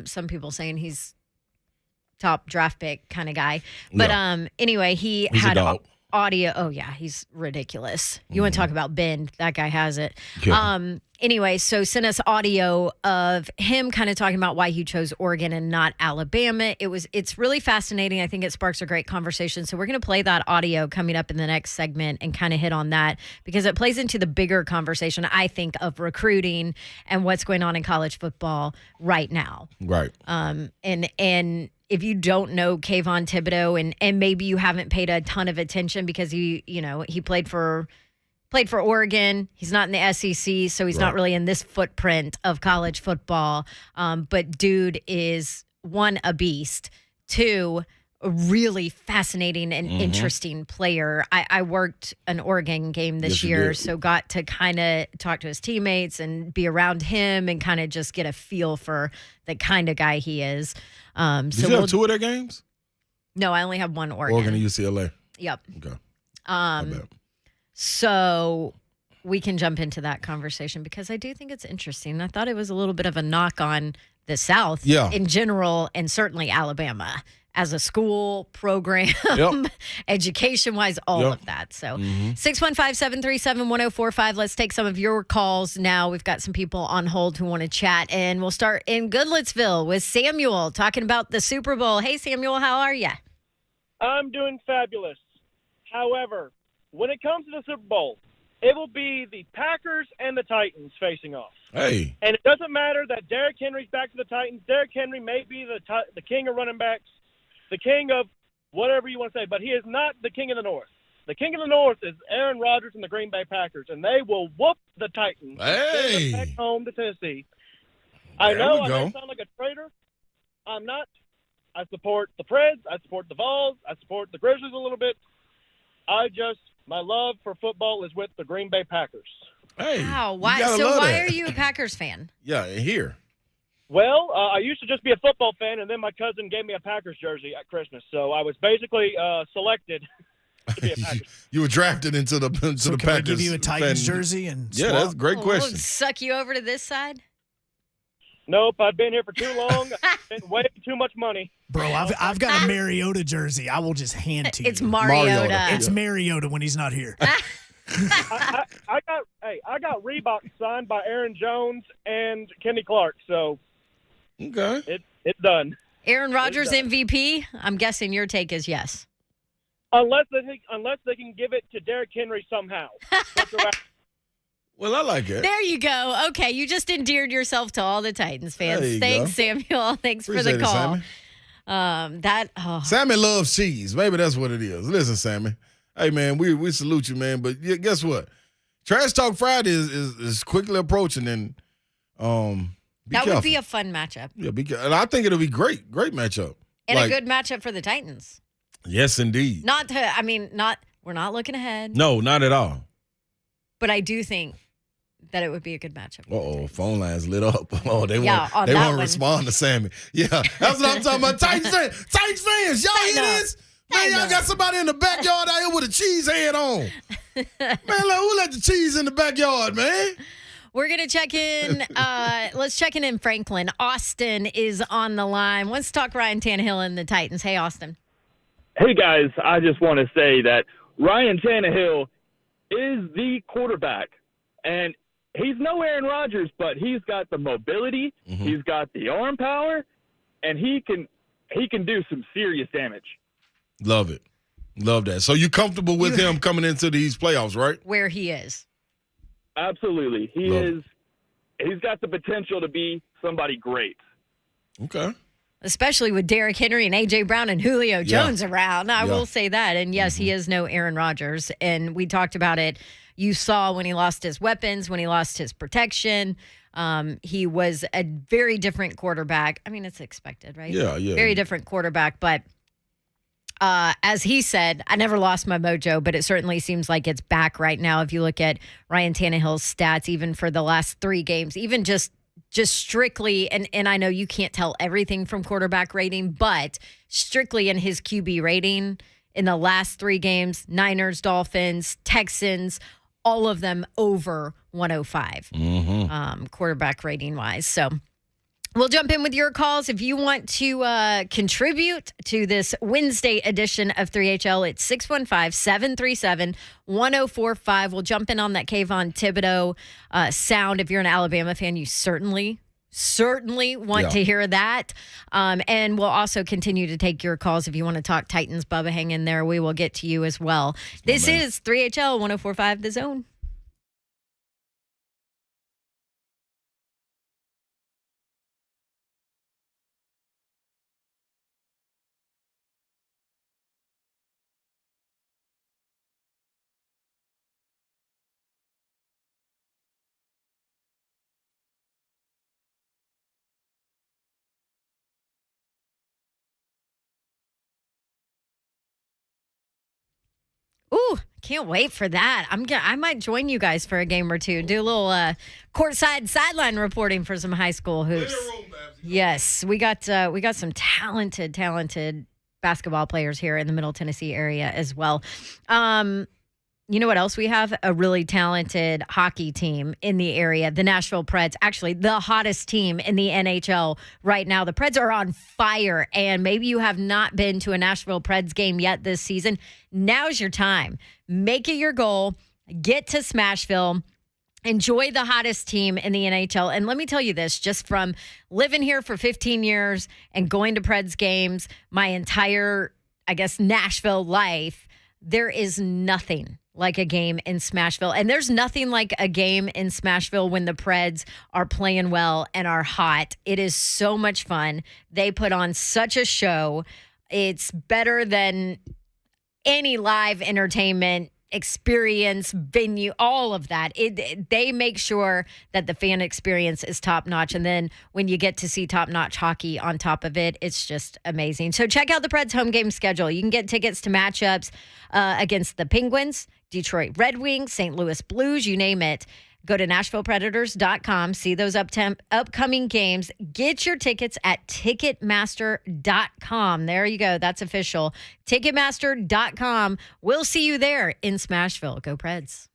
Speaker 3: some people saying he's top draft pick kind of guy. But anyway, he's had audio. Oh, yeah, he's ridiculous. You want to talk about bend? That guy has it. Yeah. Anyway, so sent us audio of him kind of talking about why he chose Oregon and not Alabama. It's really fascinating. I think it sparks a great conversation. So we're going to play that audio coming up in the next segment and kind of hit on that because it plays into the bigger conversation, I think, of recruiting and what's going on in college football right now.
Speaker 5: Right.
Speaker 3: And if you don't know Kayvon Thibodeaux and maybe you haven't paid a ton of attention because he played for Oregon. He's not in the SEC, so he's not really in this footprint of college football. But dude is, one, a beast, two, a really fascinating and interesting player. I worked an Oregon game this year, so got to kind of talk to his teammates and be around him and kind of just get a feel for the kind of guy he is.
Speaker 5: Did you have two of their games?
Speaker 3: No, I only have one Oregon.
Speaker 5: Oregon and UCLA.
Speaker 3: Yep.
Speaker 5: Okay.
Speaker 3: So we can jump into that conversation because I do think it's interesting. I thought it was a little bit of a knock on the South in general and certainly Alabama as a school program, education-wise, all of that. So 615-737-1045. Let's take some of your calls now. We've got some people on hold who want to chat, and we'll start in Goodlettsville with Samuel talking about the Super Bowl. Hey, Samuel, how are you?
Speaker 14: I'm doing fabulous. However, when it comes to the Super Bowl, it will be the Packers and the Titans facing off.
Speaker 5: Hey.
Speaker 14: And it doesn't matter that Derrick Henry's back to the Titans. Derrick Henry may be the king of running backs, the king of whatever you want to say, but he is not the king of the North. The king of the North is Aaron Rodgers and the Green Bay Packers, and they will whoop the Titans.
Speaker 5: Hey.
Speaker 14: Back home to Tennessee. I know I may sound like a traitor. I'm not. I support the Preds. I support the Vols. I support the Grizzlies a little bit. My love for football is with the Green Bay Packers.
Speaker 5: Hey,
Speaker 3: wow. Why? So why are you a Packers fan?
Speaker 5: Yeah, here.
Speaker 14: Well, I used to just be a football fan, and then my cousin gave me a Packers jersey at Christmas, so I was basically selected to be a Packers.
Speaker 5: You were drafted into the Packers.
Speaker 4: Can I give you a Titans jersey and swap?
Speaker 5: Yeah, that's a great question.
Speaker 3: We'll suck you over to this side.
Speaker 14: Nope, I've been here for too long. I spent way too much money.
Speaker 4: Bro, I've got a Mariota jersey. I will just hand to you.
Speaker 3: It's Mariota.
Speaker 4: It's Mariota when he's not here.
Speaker 14: I got Reebok signed by Aaron Jones and Kenny Clark, so it's done.
Speaker 3: Aaron Rodgers MVP? I'm guessing your take is yes.
Speaker 14: Unless they can give it to Derrick Henry somehow.
Speaker 5: Well, I like it.
Speaker 3: There you go. Okay, you just endeared yourself to all the Titans fans. Thanks, Samuel. Thanks for the call.
Speaker 5: Sammy loves cheese. Maybe that's what it is. Listen, Sammy. Hey, man, we salute you, man. But guess what? Trash Talk Friday is quickly approaching, and
Speaker 3: that would be a fun matchup.
Speaker 5: Yeah, and I think it'll be great matchup,
Speaker 3: and a good matchup for the Titans.
Speaker 5: Yes, indeed.
Speaker 3: We're not looking ahead.
Speaker 5: No, not at all.
Speaker 3: But I do think that it would be a good matchup.
Speaker 5: Phone lines lit up. They want to respond to Sammy. Yeah, that's what I'm talking about. Titans fans, y'all hear this? Man, y'all got somebody in the backyard out here with a cheese head on. Man, who let the cheese in the backyard, man?
Speaker 3: We're going to check in. Let's check in Franklin. Austin is on the line. Let's talk Ryan Tannehill and the Titans. Hey, Austin.
Speaker 15: Hey, guys. I just want to say that Ryan Tannehill is the quarterback. And he's no Aaron Rodgers, but he's got the mobility, he's got the arm power, and he can do some serious damage.
Speaker 5: Love it. Love that. So you're comfortable with him coming into these playoffs, right?
Speaker 3: Where he is.
Speaker 15: Absolutely. He's got the potential to be somebody great.
Speaker 5: Okay.
Speaker 3: Especially with Derrick Henry and A.J. Brown and Julio Jones around. I will say that. And yes, he is no Aaron Rodgers. And we talked about it. You saw when he lost his weapons, when he lost his protection. He was a very different quarterback. I mean, it's expected, right?
Speaker 5: Yeah.
Speaker 3: Very different quarterback. But as he said, I never lost my mojo, but it certainly seems like it's back right now. If you look at Ryan Tannehill's stats, even for the last 3 games, even just strictly, and I know you can't tell everything from quarterback rating, but strictly in his QB rating in the last 3 games, Niners, Dolphins, Texans, all of them over 105 quarterback rating wise. So we'll jump in with your calls. If you want to contribute to this Wednesday edition of 3HL, it's 615-737-1045. We'll jump in on that Kayvon Thibodeaux sound. If you're an Alabama fan, you certainly want to hear that. And we'll also continue to take your calls. If you want to talk Titans, Bubba, hang in there. We will get to you as well. This is 3HL 1045 The Zone. Ooh, can't wait for that. I might join you guys for a game or two. Do a little courtside sideline reporting for some high school hoops. Yes, we got some talented basketball players here in the Middle Tennessee area as well. You know what else we have? A really talented hockey team in the area, the Nashville Preds, actually the hottest team in the NHL right now. The Preds are on fire, and maybe you have not been to a Nashville Preds game yet this season. Now's your time. Make it your goal. Get to Smashville. Enjoy the hottest team in the NHL. And let me tell you this, just from living here for 15 years and going to Preds games my entire, I guess, Nashville life, there is nothing like a game in Smashville. And there's nothing like a game in Smashville when the Preds are playing well and are hot. It is so much fun. They put on such a show. It's better than any live entertainment experience, venue, all of that. They make sure that the fan experience is top notch. And then when you get to see top notch hockey on top of it, it's just amazing. So check out the Preds home game schedule. You can get tickets to matchups against the Penguins, Detroit Red Wings, St. Louis Blues, you name it. Go to NashvillePredators.com, see those upcoming games. Get your tickets at Ticketmaster.com. There you go. That's official. Ticketmaster.com. We'll see you there in Smashville. Go Preds.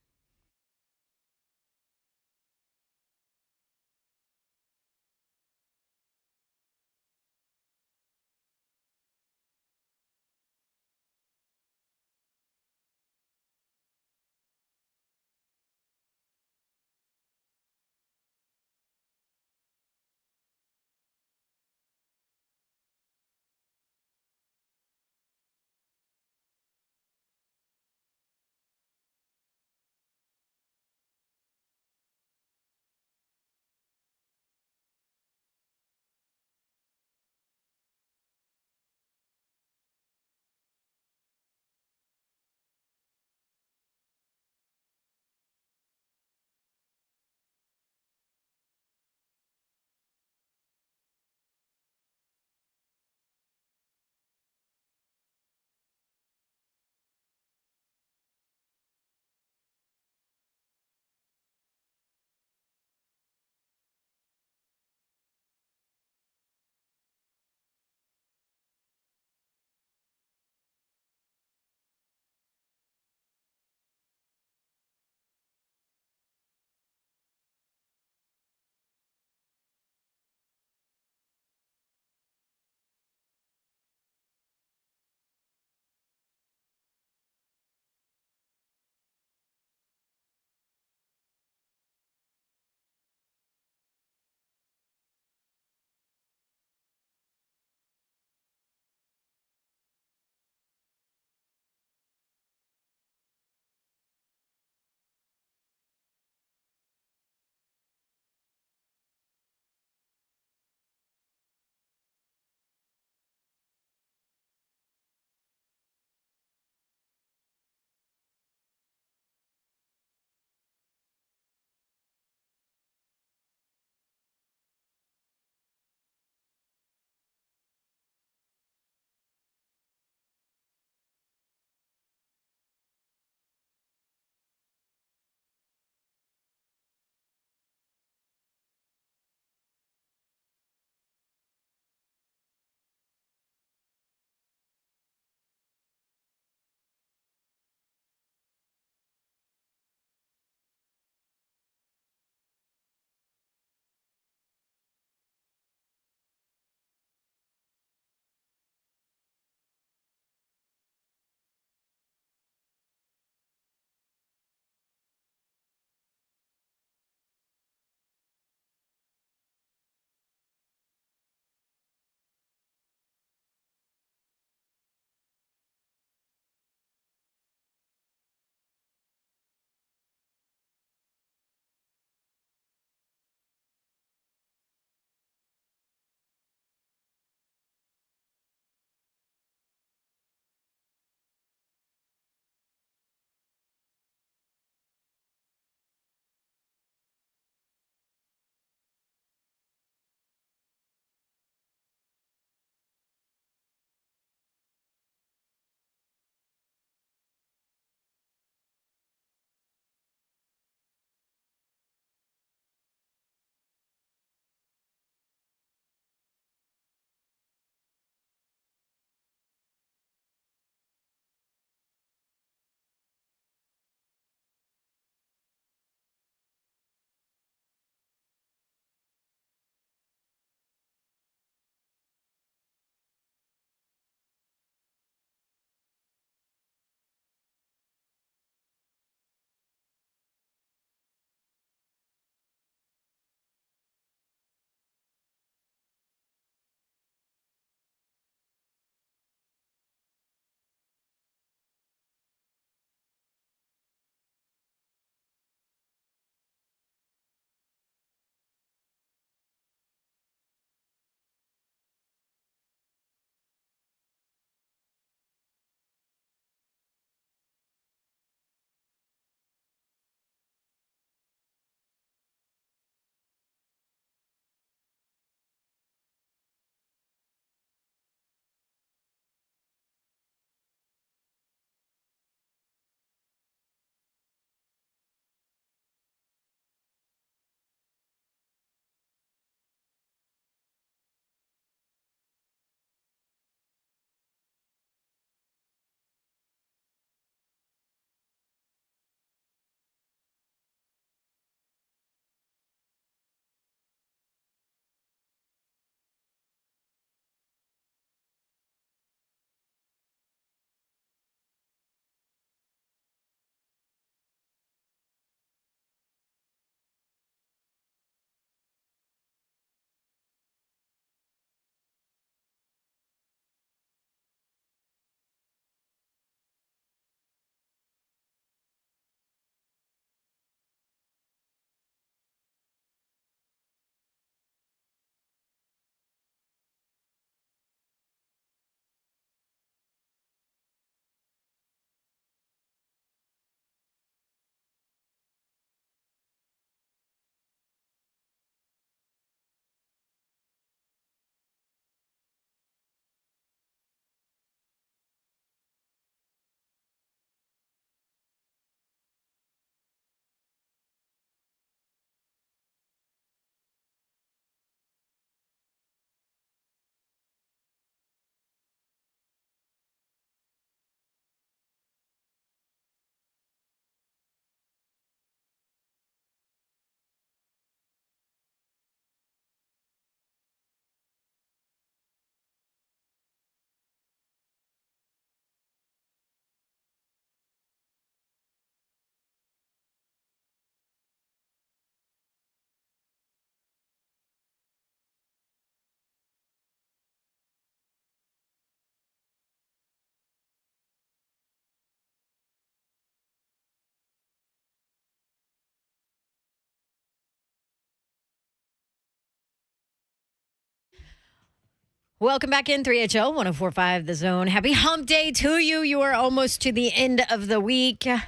Speaker 3: Welcome back in 3HL 104.5 The Zone. Happy hump day to you. You are almost to the end of the week. You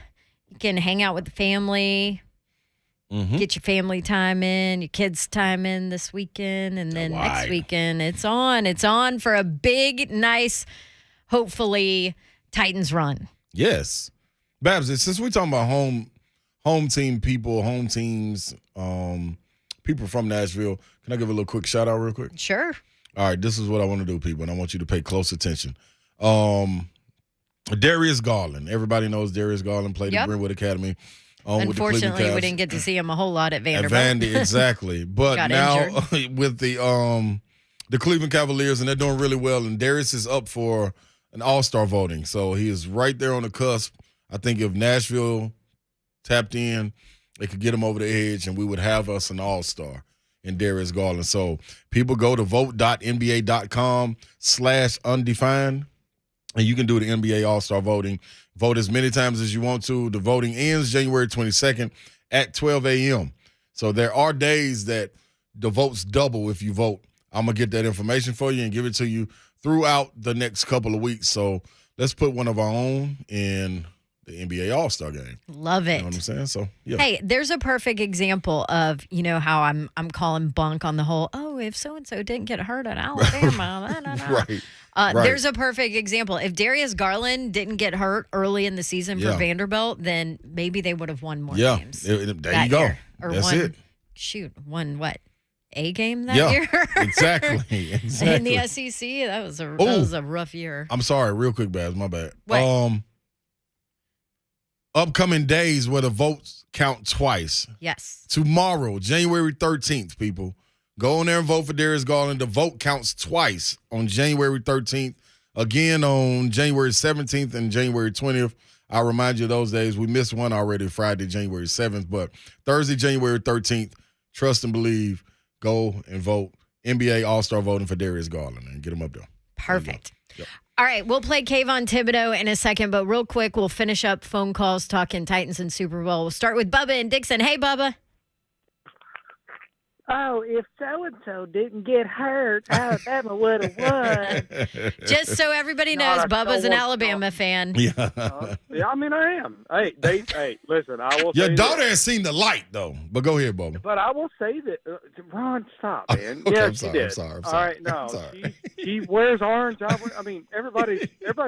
Speaker 3: can hang out with the family, get your family time in, your kids' time in this weekend, and then next weekend it's on. It's on for a big, nice, hopefully, Titans run.
Speaker 5: Yes. Babs, since we're talking about home team people, home teams, people from Nashville, can I give a little quick shout out real quick?
Speaker 3: Sure.
Speaker 5: All right, this is what I want to do, people, and I want you to pay close attention. Darius Garland. Everybody knows Darius Garland played at Brentwood Academy.
Speaker 3: Unfortunately, we didn't get to see him a whole lot at Vanderbilt.
Speaker 5: Exactly. But now with the Cleveland Cavaliers, and they're doing really well, and Darius is up for an all-star voting. So he is right there on the cusp. I think if Nashville tapped in, they could get him over the edge, and we would have us an all-star in Darius Garland. So people go to vote.nba.com/undefined, and you can do the NBA All-Star voting. Vote as many times as you want to. The voting ends January 22nd at 12 a.m. So there are days that the votes double if you vote. I'm going to get that information for you and give it to you throughout the next couple of weeks. So let's put one of our own in the NBA All-Star game.
Speaker 3: Love it.
Speaker 5: You know what I'm saying? So, yeah.
Speaker 3: Hey, there's a perfect example of, how I'm calling bunk on the whole, if so-and-so didn't get hurt at Alabama.
Speaker 5: Right.
Speaker 3: There's a perfect example. If Darius Garland didn't get hurt early in the season for Vanderbilt, then maybe they would have won more games.
Speaker 5: There you go.
Speaker 3: Year. Or
Speaker 5: That's it.
Speaker 3: Won what? A game that year?
Speaker 5: Exactly.
Speaker 3: In the SEC, that was a rough year.
Speaker 5: I'm sorry, real quick, Babs, my bad.
Speaker 3: What?
Speaker 5: Upcoming days where the votes count twice.
Speaker 3: Yes.
Speaker 5: Tomorrow, January 13th, people. Go in there and vote for Darius Garland. The vote counts twice on January 13th. Again on January 17th and January 20th. I'll remind you of those days. We missed one already Friday, January 7th. But Thursday, January 13th, trust and believe, go and vote. NBA All-Star voting for Darius Garland and get him up there.
Speaker 3: Perfect. All right, we'll play Kayvon Thibodeaux in a second, but real quick, we'll finish up phone calls talking Titans and Super Bowl. We'll start with Bubba and Dixon. Hey, Bubba.
Speaker 16: Oh, if so-and-so didn't get hurt, Alabama would have won.
Speaker 3: Just so everybody knows, Bubba's an Alabama fan.
Speaker 5: Yeah.
Speaker 14: I mean, I am. Hey, listen, I will say
Speaker 5: your daughter has seen the light, though. But go ahead, Bubba.
Speaker 14: But I will say that, Ron, stop, man.
Speaker 5: Okay,
Speaker 14: yes, she did.
Speaker 5: I'm sorry.
Speaker 14: All right, no. She wears orange. I mean, everybody's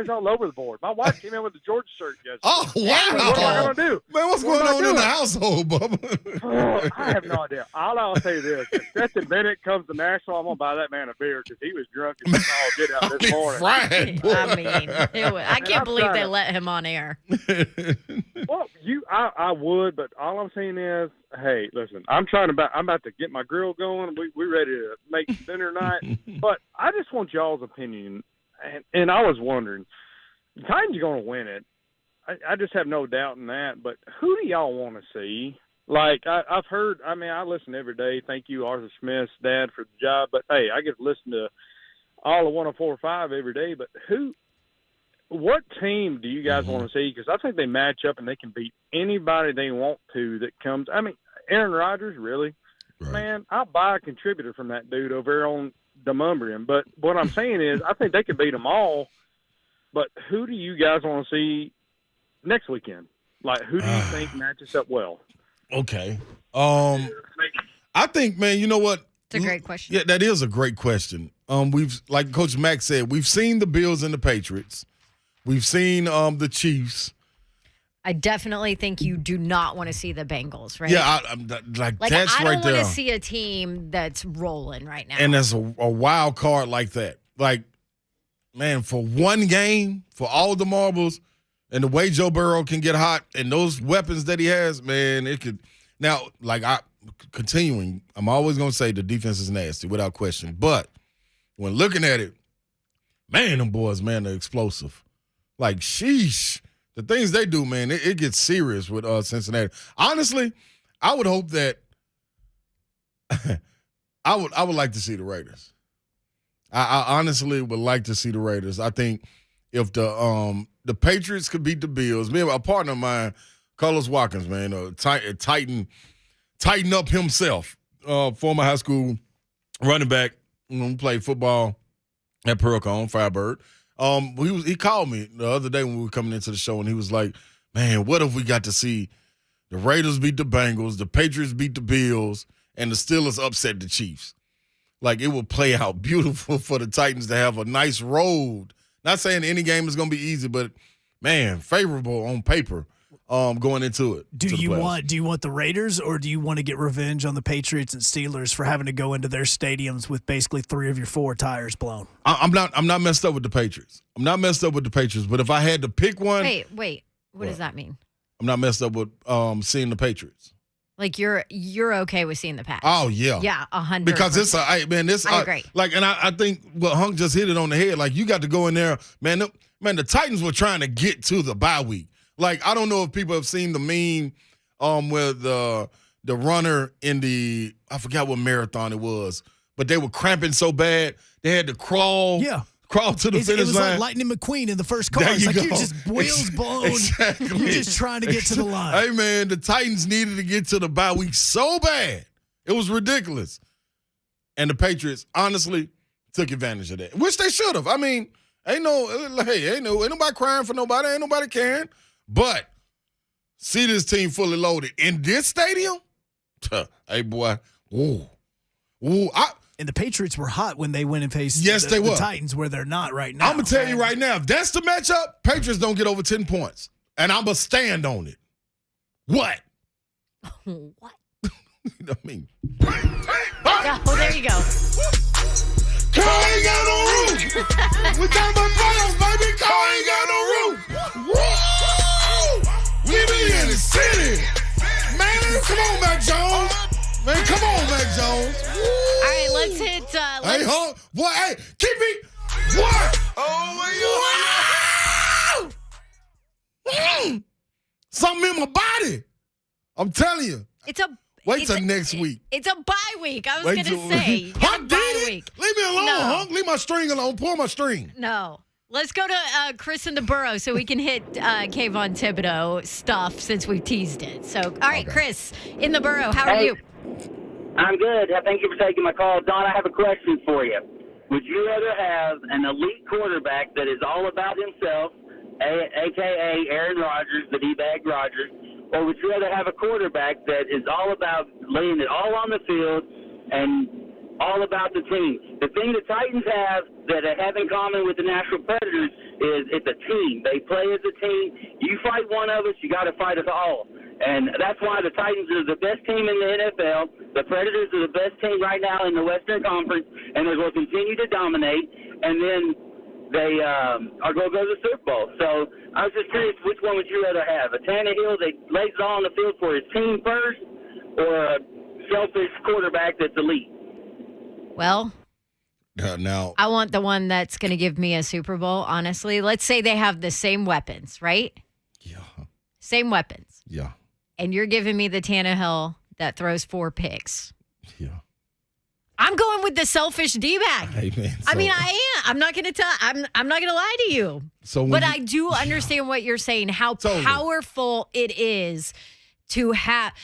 Speaker 14: all over the board. My wife came in with the Georgia shirt yesterday.
Speaker 5: Oh, wow.
Speaker 14: What am I going to do?
Speaker 5: Man, what's going on in the household, Bubba?
Speaker 14: Oh, I have no idea. All I'll say is this. If Stetson Bennett comes to Nashville, I'm going to buy that man a beer because he was drunk as all get out this morning.
Speaker 5: Fried,
Speaker 3: I can't believe they let him on air.
Speaker 14: Well, I would, but all I'm saying is, hey, listen, I'm about to get my grill going. We're ready to make dinner tonight. But I just want y'all's opinion. And I was wondering, the Titans are going to win it. I just have no doubt in that. But who do y'all want to see? Like, I've heard, I listen every day. Thank you, Arthur Smith's dad, for the job. But, hey, I get to listen to all of 104.5 every day. But what team do you guys want to see? Because I think they match up and they can beat anybody they want to that comes. Aaron Rodgers, really? Right. Man, I'll buy a contributor from that dude over there on Demumbrian. But what I'm saying is I think they can beat them all. But who do you guys want to see next weekend? Like, who do you think matches up well?
Speaker 5: Okay. I think, man, you know what?
Speaker 3: It's a great question.
Speaker 5: Yeah, that is a great question. We've, like Coach Mack said, we've seen the Bills and the Patriots. We've seen the Chiefs.
Speaker 3: I definitely think you do not want to see the Bengals, right?
Speaker 5: Yeah, that's right there.
Speaker 3: I don't want to see a team that's rolling right now.
Speaker 5: And that's a wild card like that. Like, man, for one game, for all the marbles, and the way Joe Burrow can get hot and those weapons that he has, man, it could. Now, continuing, I'm always going to say the defense is nasty without question. But when looking at it, man, them boys, man, they're explosive. Like, sheesh. The things they do, man, it gets serious with Cincinnati. Honestly, I would hope that I would like to see the Raiders. I honestly would like to see the Raiders. I think if the Patriots could beat the Bills, me and a partner of mine, Carlos Watkins, man, tighten up himself, former high school running back, played football at Pearl-Cohn, Firebird. He called me the other day when we were coming into the show, and he was like, man, what if we got to see the Raiders beat the Bengals, the Patriots beat the Bills, and the Steelers upset the Chiefs? Like, it will play out beautiful for the Titans to have a nice road. Not saying any game is going to be easy, but, man, favorable on paper going into it.
Speaker 4: Do you want the Raiders, or do you want to get revenge on the Patriots and Steelers for having to go into their stadiums with basically 3 of your 4 tires blown?
Speaker 5: I'm not messed up with the Patriots. But if I had to pick one.
Speaker 3: Wait. What does that mean?
Speaker 5: I'm not messed up with seeing the Patriots.
Speaker 3: Like you're okay with seeing the Pats?
Speaker 5: Oh yeah,
Speaker 3: yeah, 100%.
Speaker 5: Because I agree. And I think Hunk just hit it on the head. Like, you got to go in there, man. The Titans were trying to get to the bye week. Like, I don't know if people have seen the meme with the runner in I forgot what marathon it was, but they were cramping so bad they had to crawl.
Speaker 4: Yeah.
Speaker 5: Crawl to the finish line.
Speaker 4: It was like Lightning McQueen in the first car. It's like you're just wheels blown.
Speaker 5: Exactly.
Speaker 4: You're just trying to get to the line.
Speaker 5: Hey, man, the Titans needed to get to the bye week so bad. It was ridiculous. And the Patriots, honestly, took advantage of that, which they should have. I mean, ain't nobody crying for nobody. Ain't nobody caring. But see this team fully loaded in this stadium? Hey, boy. Ooh.
Speaker 4: And the Patriots were hot when they went and faced
Speaker 5: the
Speaker 4: Titans, where they're not right now.
Speaker 5: I'm going to tell you right now, if that's the matchup, Patriots don't get over 10 points. And I'm going to stand on it. What?
Speaker 3: What?
Speaker 5: I mean.
Speaker 3: Oh, there you go.
Speaker 5: Carl ain't got no roof. We talking about playoffs, baby. Carl ain't got no roof. Woo! We be in the city. Man, come on, Mac Jones. Man, come on, Mac Jones. Woo!
Speaker 3: All right, let's hit.
Speaker 5: Hey, huh? Boy, hey, keep me. What? Oh, my God. Something in my body. I'm telling you. Wait till next week.
Speaker 3: It's a bye week. I was going to say.
Speaker 5: Hunk did it. Leave me alone, Hunk. Leave my string alone. Pull my string.
Speaker 3: No. Let's go to Chris in the borough so we can hit Kayvon Thibodeaux stuff since we've teased it. So, all right, okay. Chris in the borough, how are you?
Speaker 17: I'm good. Thank you for taking my call. Don, I have a question for you. Would you rather have an elite quarterback that is all about himself, a.k.a. Aaron Rodgers, the D-bag Rodgers, or would you rather have a quarterback that is all about laying it all on the field and all about the team? The thing the Titans have that they have in common with the Nashville Predators is it's a team. They play as a team. You fight one of us, you got to fight us all. And that's why the Titans are the best team in the NFL. The Predators are the best team right now in the Western Conference, and they will continue to dominate. And then they are going to go to the Super Bowl. So I was just curious, which one would you rather have? A Tannehill that lays it all on the field for his team first, or a selfish quarterback that's elite?
Speaker 3: Well,
Speaker 5: now
Speaker 3: I want the one that's going to give me a Super Bowl, honestly. Let's say they have the same weapons, right?
Speaker 5: Yeah.
Speaker 3: Same weapons.
Speaker 5: Yeah.
Speaker 3: And you're giving me the Tannehill that throws 4 picks.
Speaker 5: Yeah.
Speaker 3: I'm going with the selfish D-back.
Speaker 5: Hey, man,
Speaker 3: I mean, I am. I'm not going to tell. I'm not going to lie to you. But I do understand what you're saying. How powerful it is to have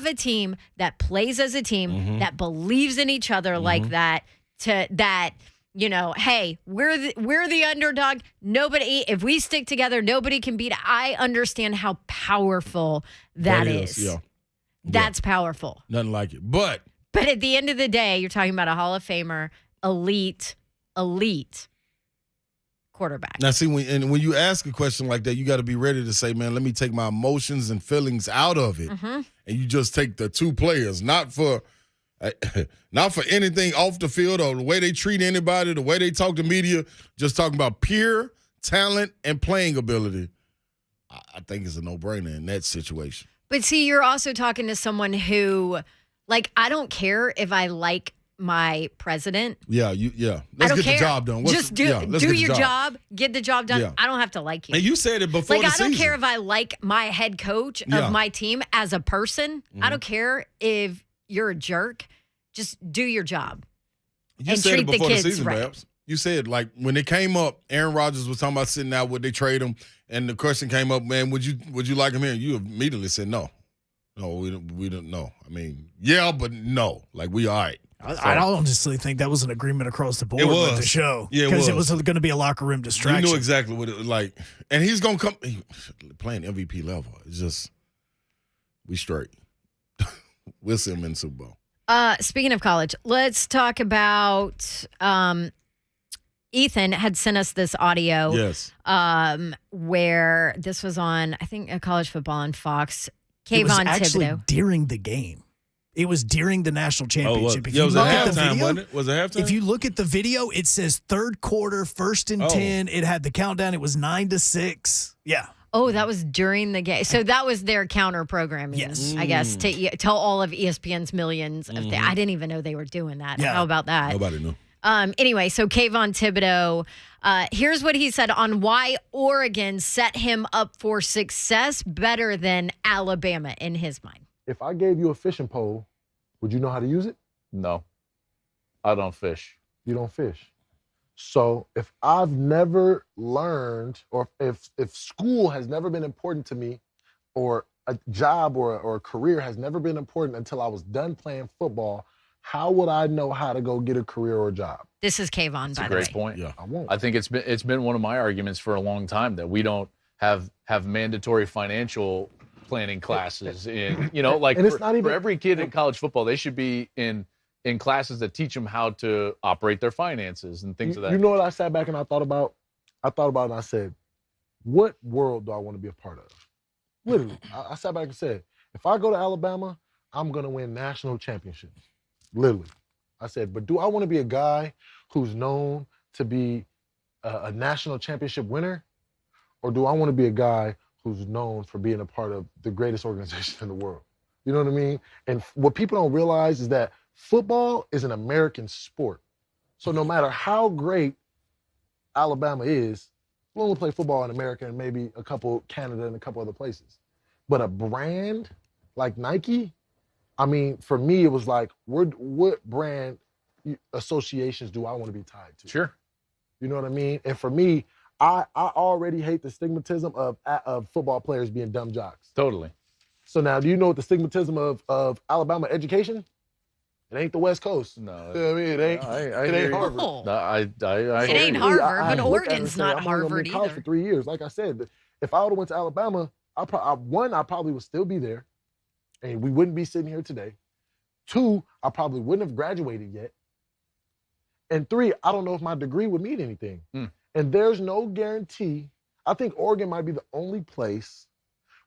Speaker 3: a team that plays as a team, that believes in each other like that. Hey, we're the underdog. Nobody, if we stick together, nobody can beat it. I understand how powerful that is.
Speaker 5: Yeah.
Speaker 3: That's powerful.
Speaker 5: Nothing like it. But
Speaker 3: at the end of the day, you're talking about a Hall of Famer, elite quarterback.
Speaker 5: Now, see, when you ask a question like that, you got to be ready to say, man, let me take my emotions and feelings out of it. And you just take the 2 players, not for anything off the field or the way they treat anybody, the way they talk to media, just talking about pure talent and playing ability. I think it's a no-brainer in that situation.
Speaker 3: But see, you're also talking to someone who, like, I don't care if I like my president.
Speaker 5: Yeah. Let's get the job done.
Speaker 3: Just do your job, get the job done. Yeah. I don't have to like you.
Speaker 5: And you said it before the season.
Speaker 3: I don't care if I like my head coach of my team as a person. I don't care if you're a jerk. Just do your job.
Speaker 5: You said it before the season, Babs. You said, like, when it came up, Aaron Rodgers was talking about sitting out, would they trade him? And the question came up, man, would you like him here? And you immediately said no. No, we don't know. I mean, yeah, but no. Like, we all right.
Speaker 4: I honestly think that was an agreement across the board
Speaker 5: It
Speaker 4: with
Speaker 5: was.
Speaker 4: the show.
Speaker 5: Yeah, it
Speaker 4: because it
Speaker 5: was.
Speaker 4: was going to be a locker room distraction.
Speaker 5: You knew exactly what it was like. And he's going to come playing MVP level. It's just, we straight. We'll see him in the Super Bowl.
Speaker 3: Speaking of college, let's talk about Ethan had sent us this audio.
Speaker 5: Yes.
Speaker 3: Where this was on, I think, college football on Fox.
Speaker 4: It was
Speaker 3: Kayvon
Speaker 4: actually
Speaker 3: Thibodeaux.
Speaker 4: during the game. It was during the national championship.
Speaker 5: It was at halftime, wasn't it? Was it halftime?
Speaker 4: If you look at the video, it says third quarter, 1st and 10. It had the countdown. It was 9-6. Yeah.
Speaker 3: Oh, that was during the game. So that was their counter programming,
Speaker 4: yes.
Speaker 3: I guess, to tell all of ESPN's millions of things. I didn't even know they were doing that.
Speaker 4: Yeah.
Speaker 3: How about that?
Speaker 5: Nobody knew.
Speaker 3: Anyway, so Kayvon Thibodeaux, here's what he said on why Oregon set him up for success better than Alabama in his mind.
Speaker 18: If I gave you a fishing pole, would you know how to use it?
Speaker 19: No, I don't fish.
Speaker 18: You don't fish. So if I've never learned, or if school has never been important to me, or a job or a career has never been important until I was done playing football, how would I know how to go get a career or a job?
Speaker 3: This is Kayvon, by the way.
Speaker 19: Great point.
Speaker 18: Yeah, I won't.
Speaker 19: I think it's been one of my arguments for a long time that we don't have mandatory financial planning classes in, like
Speaker 18: and it's not even,
Speaker 19: for every kid in college football, they should be in classes that teach them how to operate their finances and things of that.
Speaker 18: You know what I sat back and I thought about? I thought about it and I said, what world do I want to be a part of? Literally, I sat back and said, if I go to Alabama, I'm going to win national championships. Literally. I said, but do I want to be a guy who's known to be a national championship winner? Or do I want to be a guy who's known for being a part of the greatest organization in the world? You know what I mean? And what people don't realize is that football is an American sport. So no matter how great Alabama is, we'll only play football in America and maybe a couple Canada and a couple other places. But a brand like Nike, I mean, for me, it was like, what brand associations do I want to be tied to?
Speaker 19: Sure.
Speaker 18: You know what I mean? And for me, I already hate the stigmatism of football players being dumb jocks.
Speaker 19: Totally.
Speaker 18: So now, do you know what the stigmatism of Alabama education? It ain't the West Coast.
Speaker 19: No.
Speaker 18: You know what I mean? It ain't. It ain't Harvard.
Speaker 3: It ain't Harvard, but Oregon's not Harvard
Speaker 18: in college
Speaker 3: either.
Speaker 18: for 3 years. Like I said, if I would have went to Alabama, I probably would still be there, and we wouldn't be sitting here today. 2, I probably wouldn't have graduated yet. And 3, I don't know if my degree would mean anything. And there's no guarantee. I think Oregon might be the only place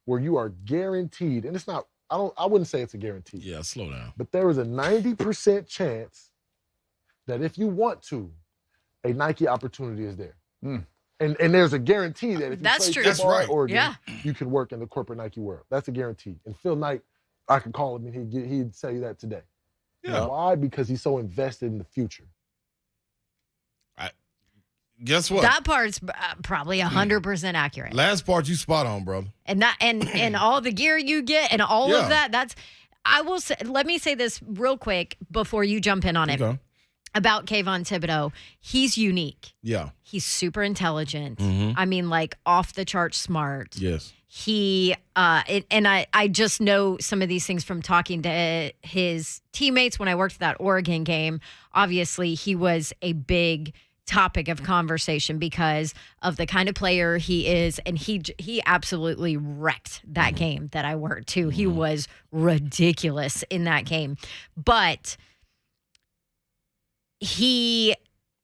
Speaker 18: where you are guaranteed, and it's not, I wouldn't say it's a guarantee.
Speaker 5: Yeah, slow down.
Speaker 18: But there is a 90% chance that if you want to, a Nike opportunity is there. And there's a guarantee that if you
Speaker 3: That's
Speaker 18: play
Speaker 3: true.
Speaker 18: football
Speaker 5: That's
Speaker 18: at
Speaker 5: right.
Speaker 18: Oregon, you can work in the corporate Nike world. That's a guarantee. And Phil Knight, I could call him and he'd say you that today.
Speaker 5: Yeah.
Speaker 18: Why? Because he's so invested in the future.
Speaker 5: Guess what?
Speaker 3: That part's probably 100% accurate.
Speaker 5: Last part, you spot on, brother.
Speaker 3: And that and all the gear you get and all
Speaker 5: Yeah.
Speaker 3: of that, I will say, let me say this real quick before you jump in on it.
Speaker 5: Okay.
Speaker 3: About Kayvon Thibodeaux. He's unique.
Speaker 5: Yeah.
Speaker 3: He's super intelligent.
Speaker 5: Mhm.
Speaker 3: I mean, like off the chart smart.
Speaker 5: Yes.
Speaker 3: He I just know some of these things from talking to his teammates when I worked that Oregon game. Obviously, he was a big topic of conversation because of the kind of player he is, and he absolutely wrecked that game that I worked to. He was ridiculous in that game, but he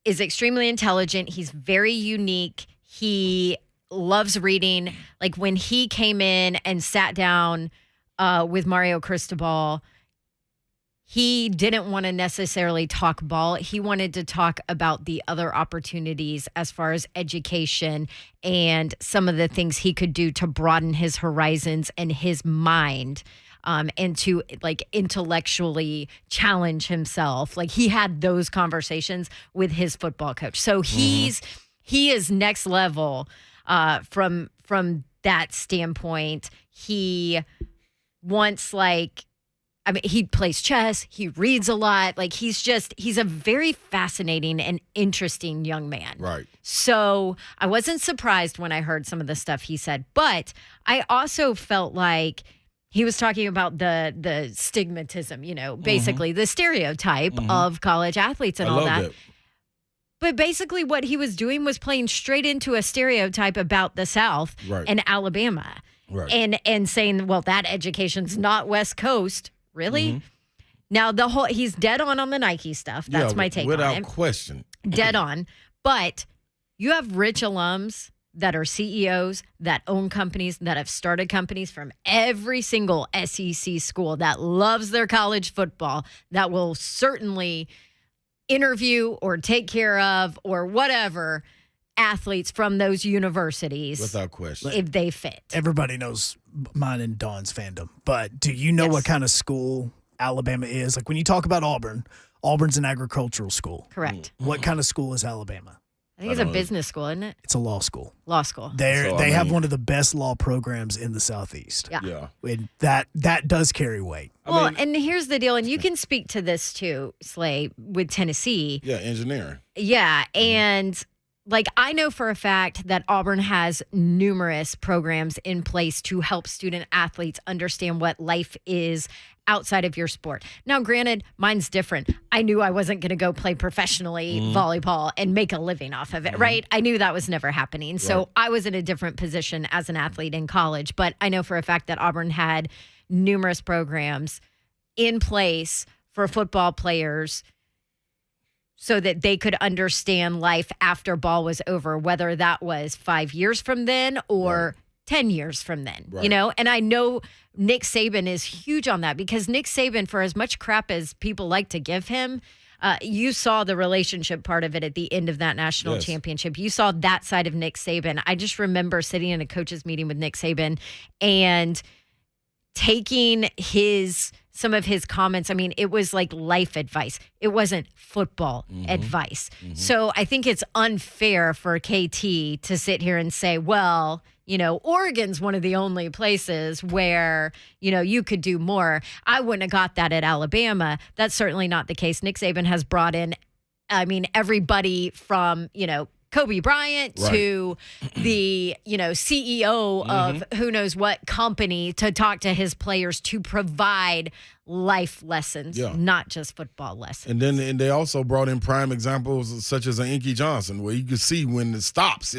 Speaker 3: is extremely intelligent. He's very unique. He loves reading. Like when he came in and sat down with Mario Cristobal, he didn't want to necessarily talk ball. He wanted to talk about the other opportunities as far as education and some of the things he could do to broaden his horizons and his mind, and to like intellectually challenge himself. Like he had those conversations with his football coach. So he is next level from that standpoint. He wants he plays chess. He reads a lot. Like he's a very fascinating and interesting young man.
Speaker 5: Right.
Speaker 3: So I wasn't surprised when I heard some of the stuff he said, but I also felt like he was talking about the stigmatism, basically the stereotype of college athletes and all that. But basically what he was doing was playing straight into a stereotype about the South and Alabama. Right. And saying, well, that education's not West Coast. Really? Now, he's dead on the Nike stuff. That's my take on it.
Speaker 5: Without question.
Speaker 3: Dead on. But you have rich alums that are CEOs, that own companies, that have started companies from every single SEC school that loves their college football, that will certainly interview or take care of or whatever athletes from those universities.
Speaker 5: Without question.
Speaker 3: If they fit.
Speaker 4: Everybody knows mine and Dawn's fandom, but do you know what kind of school Alabama is? Like when you talk about Auburn's an agricultural school.
Speaker 3: Correct.
Speaker 4: What kind of school is Alabama?
Speaker 3: I think it's a business school, isn't it?
Speaker 4: It's a law school.
Speaker 3: Law school.
Speaker 4: They have one of the best law programs in the Southeast.
Speaker 3: Yeah.
Speaker 4: And that does carry weight.
Speaker 3: Well, and here's the deal, and you can speak to this too, Slay, with Tennessee.
Speaker 5: Yeah, engineering.
Speaker 3: Yeah, and I know for a fact that Auburn has numerous programs in place to help student athletes understand what life is outside of your sport. Now, granted, mine's different. I knew I wasn't going to go play professionally volleyball and make a living off of it, right? I knew that was never happening. So I was in a different position as an athlete in college. But I know for a fact that Auburn had numerous programs in place for football players so that they could understand life after ball was over, whether that was 5 years from then or 10 years from then, And I know Nick Saban is huge on that because Nick Saban, for as much crap as people like to give him, you saw the relationship part of it at the end of that national championship. You saw that side of Nick Saban. I just remember sitting in a coach's meeting with Nick Saban and taking some of his comments. I mean, it was like life advice. It wasn't football advice. So I think it's unfair for KT to sit here and say, well, Oregon's one of the only places where, you could do more. I wouldn't have got that at Alabama. That's certainly not the case. Nick Saban has brought in, everybody from, Kobe Bryant to the, CEO of who knows what company to talk to his players to provide life lessons, not just football lessons.
Speaker 5: And they also brought in prime examples such as an Inky Johnson, where you can see when it stops.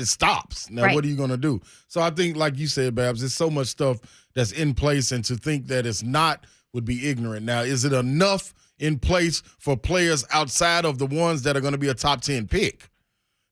Speaker 5: Now, what are you going to do? So I think, like you said, Babs, there's so much stuff that's in place, and to think that it's not would be ignorant. Now, is it enough in place for players outside of the ones that are going to be a top 10 pick?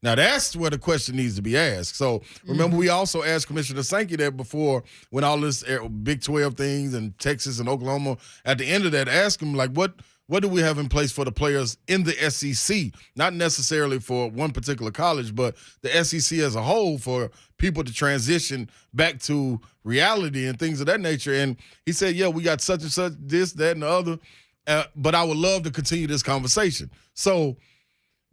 Speaker 5: Now, that's where the question needs to be asked. So, remember, we also asked Commissioner Sankey that before, when all this Big 12 things and Texas and Oklahoma, at the end of that, ask him, what do we have in place for the players in the SEC? Not necessarily for one particular college, but the SEC as a whole, for people to transition back to reality and things of that nature. And he said, we got such and such, this, that, and the other, but I would love to continue this conversation. So,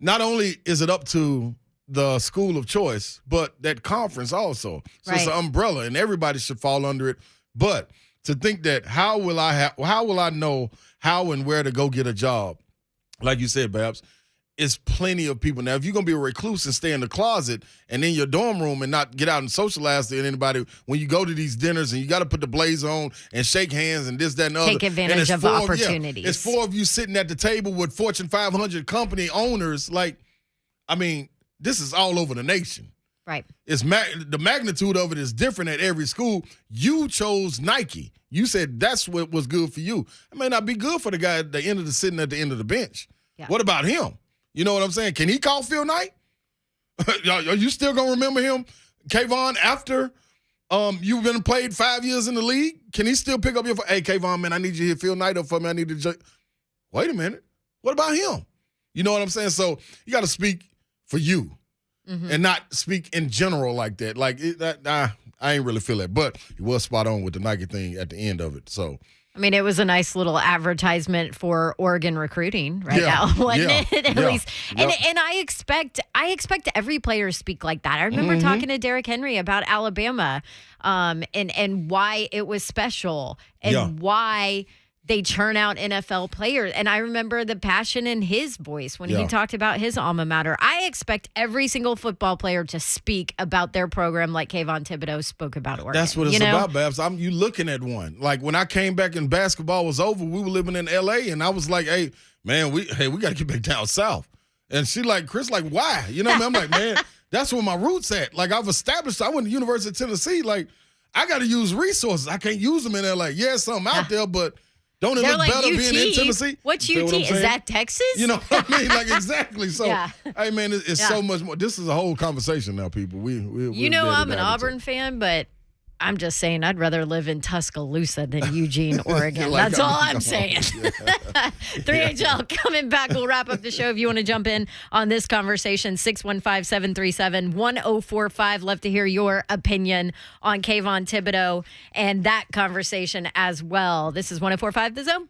Speaker 5: not only is it up to the school of choice, but that conference also. So it's an umbrella, and everybody should fall under it. But to think that how will I know how and where to go get a job? Like you said, Babs, it's plenty of people. Now, if you're going to be a recluse and stay in the closet and in your dorm room and not get out and socialize to anybody, when you go to these dinners and you got to put the blazer on and shake hands and this, that, and the other.
Speaker 3: Take advantage of opportunities.
Speaker 5: It's 4 of you sitting at the table with Fortune 500 company owners. This is all over the nation.
Speaker 3: Right.
Speaker 5: The magnitude of it is different at every school. You chose Nike. You said that's what was good for you. It may not be good for the guy at the end of sitting at the end of the bench. Yeah. What about him? You know what I'm saying? Can he call Phil Knight? Are you still going to remember him? Kayvon, after you've been played 5 years in the league, can he still pick up your phone? Hey, Kayvon, man, I need you to hit Phil Knight up for me. I need to wait a minute. What about him? You know what I'm saying? So you got to speak for you and not speak in general like that. I ain't really feel that. But he was spot on with the Nike thing at the end of it. So
Speaker 3: it was a nice little advertisement for Oregon recruiting now, wasn't it? At least. And I expect every player to speak like that. I remember talking to Derrick Henry about Alabama and why it was special and why they churn out NFL players. And I remember the passion in his voice when he talked about his alma mater. I expect every single football player to speak about their program like Kayvon Thibodeaux spoke about Oregon.
Speaker 5: That's what it's about, Babs. You looking at one. Like when I came back and basketball was over, we were living in LA, and I was like, hey, man, we got to get back down south. And she like, Chris, like, why? You know what I mean? I'm like, man, that's where my roots at. Like I've established, I went to University of Tennessee. Like I got to use resources. I can't use them in LA. Yeah, something out there, but don't it look better being in Tennessee?
Speaker 3: What's UT? Is that Texas?
Speaker 5: You know what I mean? Like exactly. So, hey man, it's so much more. This is a whole conversation now, people.
Speaker 3: I'm an Auburn fan, but I'm just saying I'd rather live in Tuscaloosa than Eugene, Oregon. That's all I'm saying. 3HL coming back. We'll wrap up the show. If you want to jump in on this conversation, 615-737-1045. Love to hear your opinion on Kayvon Thibodeaux and that conversation as well. This is 104.5 The Zone.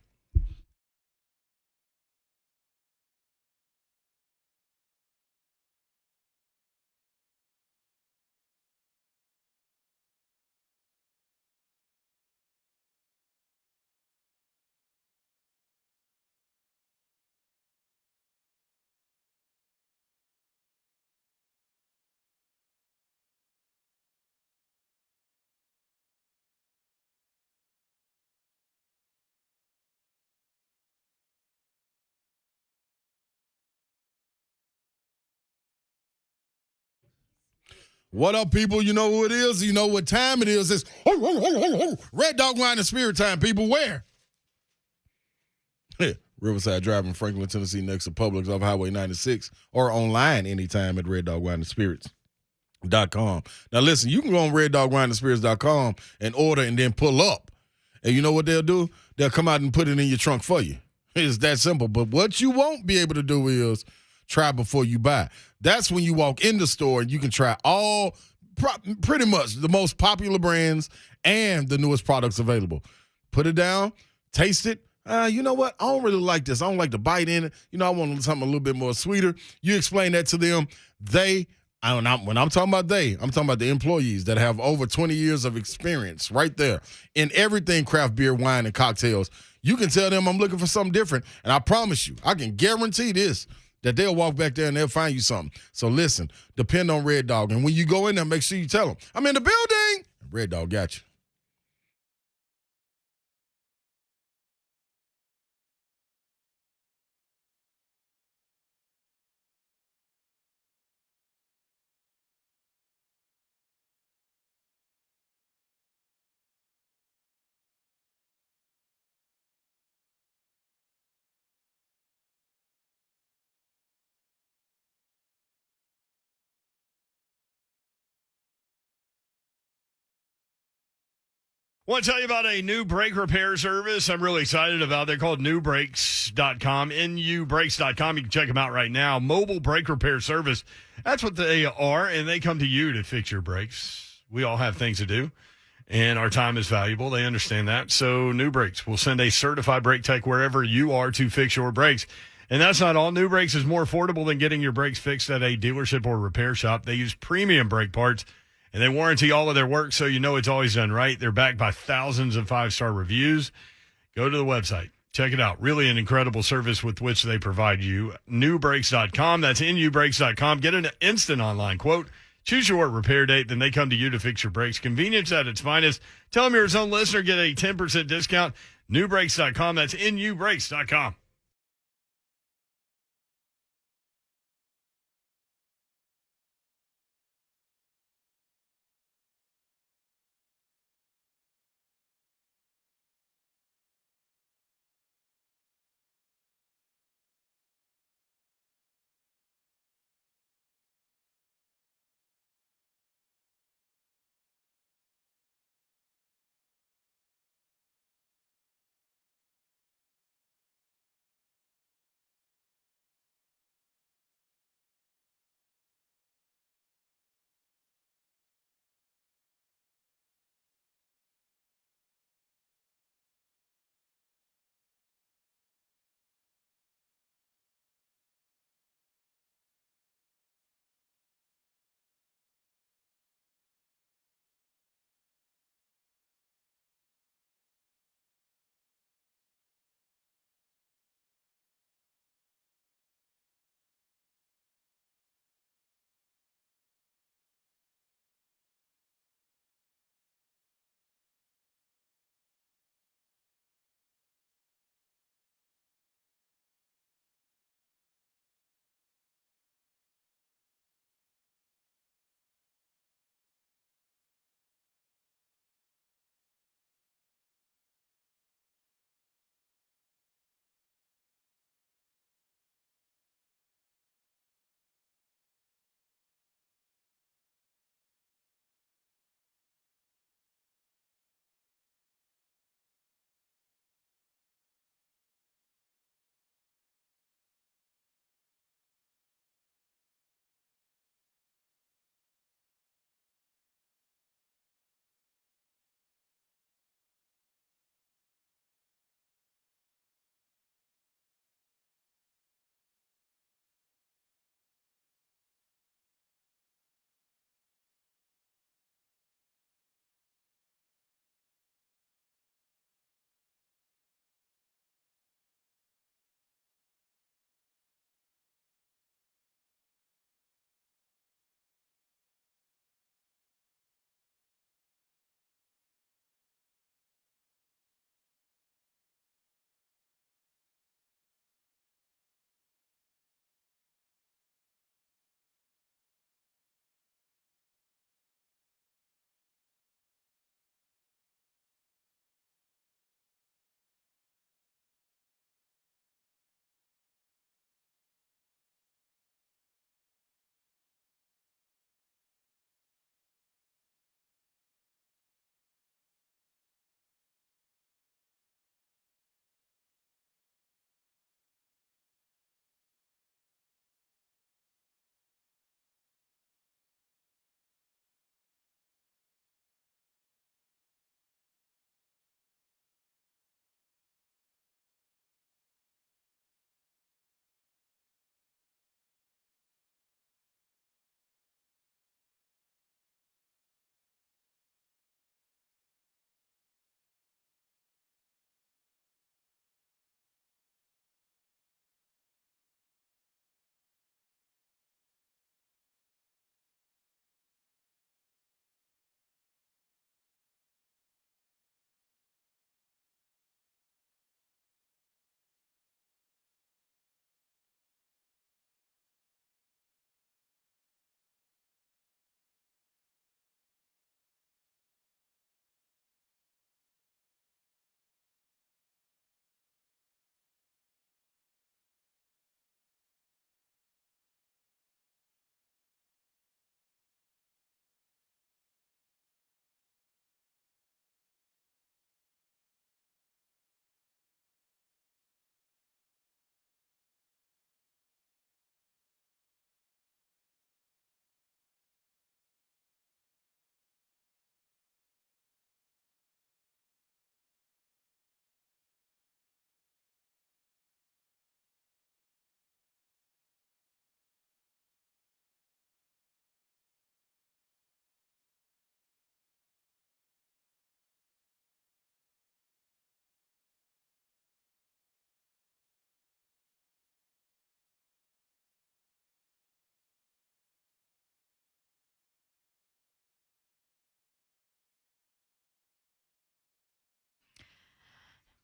Speaker 5: What up, people? You know who it is. You know what time it is. It's Red Dog Wine and Spirit time, people. Where? Riverside Drive in Franklin, Tennessee, next to Publix off Highway 96, or online anytime at reddogwineandspirits.com. Now, listen, you can go on reddogwineandspirits.com and order and then pull up. And you know what they'll do? They'll come out and put it in your trunk for you. It's that simple. But what you won't be able to do is try before you buy. That's when you walk in the store and you can try pretty much the most popular brands and the newest products available. Put it down, taste it. You know what? I don't really like this. I don't like the bite in it. You know, I want something a little bit more sweeter. You explain that to them. When I'm talking about I'm talking about the employees that have over 20 years of experience right there in everything craft beer, wine, and cocktails. You can tell them I'm looking for something different, and I promise you, I can guarantee this, that they'll walk back there and they'll find you something. So listen, depend on Red Dog. And when you go in there, make sure you tell them, I'm in the building. Red Dog got you.
Speaker 2: Want to tell you about a new brake repair service I'm really excited about. They're called nubrakes.com, nubrakes.com. You can check them out right now. Mobile brake repair service. That's what they are, and they come to you to fix your brakes. We all have things to do, and our time is valuable. They understand that. So New Brakes will send a certified brake tech wherever you are to fix your brakes. And that's not all. New Brakes is more affordable than getting your brakes fixed at a dealership or repair shop. They use premium brake parts, and they warranty all of their work, so you know it's always done right. They're backed by thousands of five-star reviews. Go to the website. Check it out. Really an incredible service with which they provide you. Nubrakes.com. That's nubrakes.com. Get an instant online quote. Choose your repair date. Then they come to you to fix your brakes. Convenience at its finest. Tell them you're a Zone listener. Get a 10% discount. Nubrakes.com. That's nubrakes.com.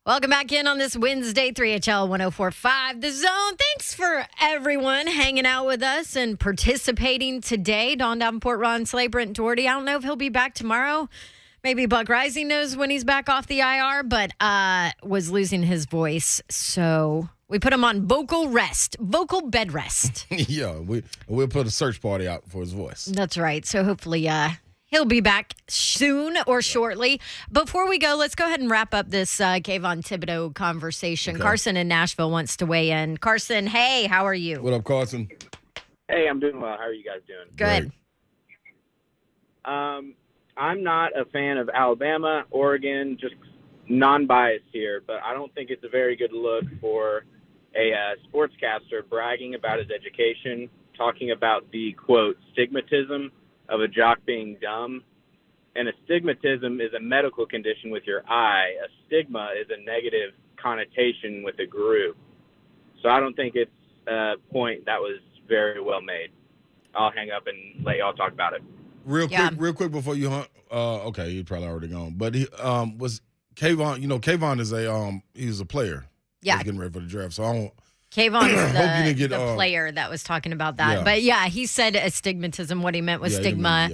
Speaker 3: Welcome back in on this Wednesday, 3HL 104.5 The Zone. Thanks for everyone hanging out with us and participating today. Dawn Davenport, Ron Slay, Brent Doherty. I don't know if he'll be back tomorrow. Maybe Buck Rising knows when he's back off the IR, but was losing his voice. So we put him on vocal bed rest.
Speaker 5: Yeah, we'll put a search party out for his voice.
Speaker 3: That's right. So hopefully he'll be back soon or shortly. Before we go, let's go ahead and wrap up this Kayvon Thibodeaux conversation. Okay. Carson in Nashville wants to weigh in. Carson, hey, how are you?
Speaker 5: What up, Carson?
Speaker 20: Hey, I'm doing well. How are you guys doing?
Speaker 3: Good.
Speaker 20: I'm not a fan of Alabama, Oregon, just non-biased here, but I don't think it's a very good look for a sportscaster bragging about his education, talking about the, quote, stigmatism of a jock being dumb. And astigmatism is a medical condition with your eye. A stigma is a negative connotation with a group. So I don't think it's a point that was very well made. I'll hang up and let y'all talk about it.
Speaker 5: Real quick before you hunt. Okay, you're probably already gone. But he was Kayvon. You know, Kayvon is he's a player.
Speaker 3: Yeah,
Speaker 5: he's getting ready for the draft. So I don't.
Speaker 3: Kayvon is the player that was talking about that. Yeah. But yeah, he said astigmatism. What he meant was stigma,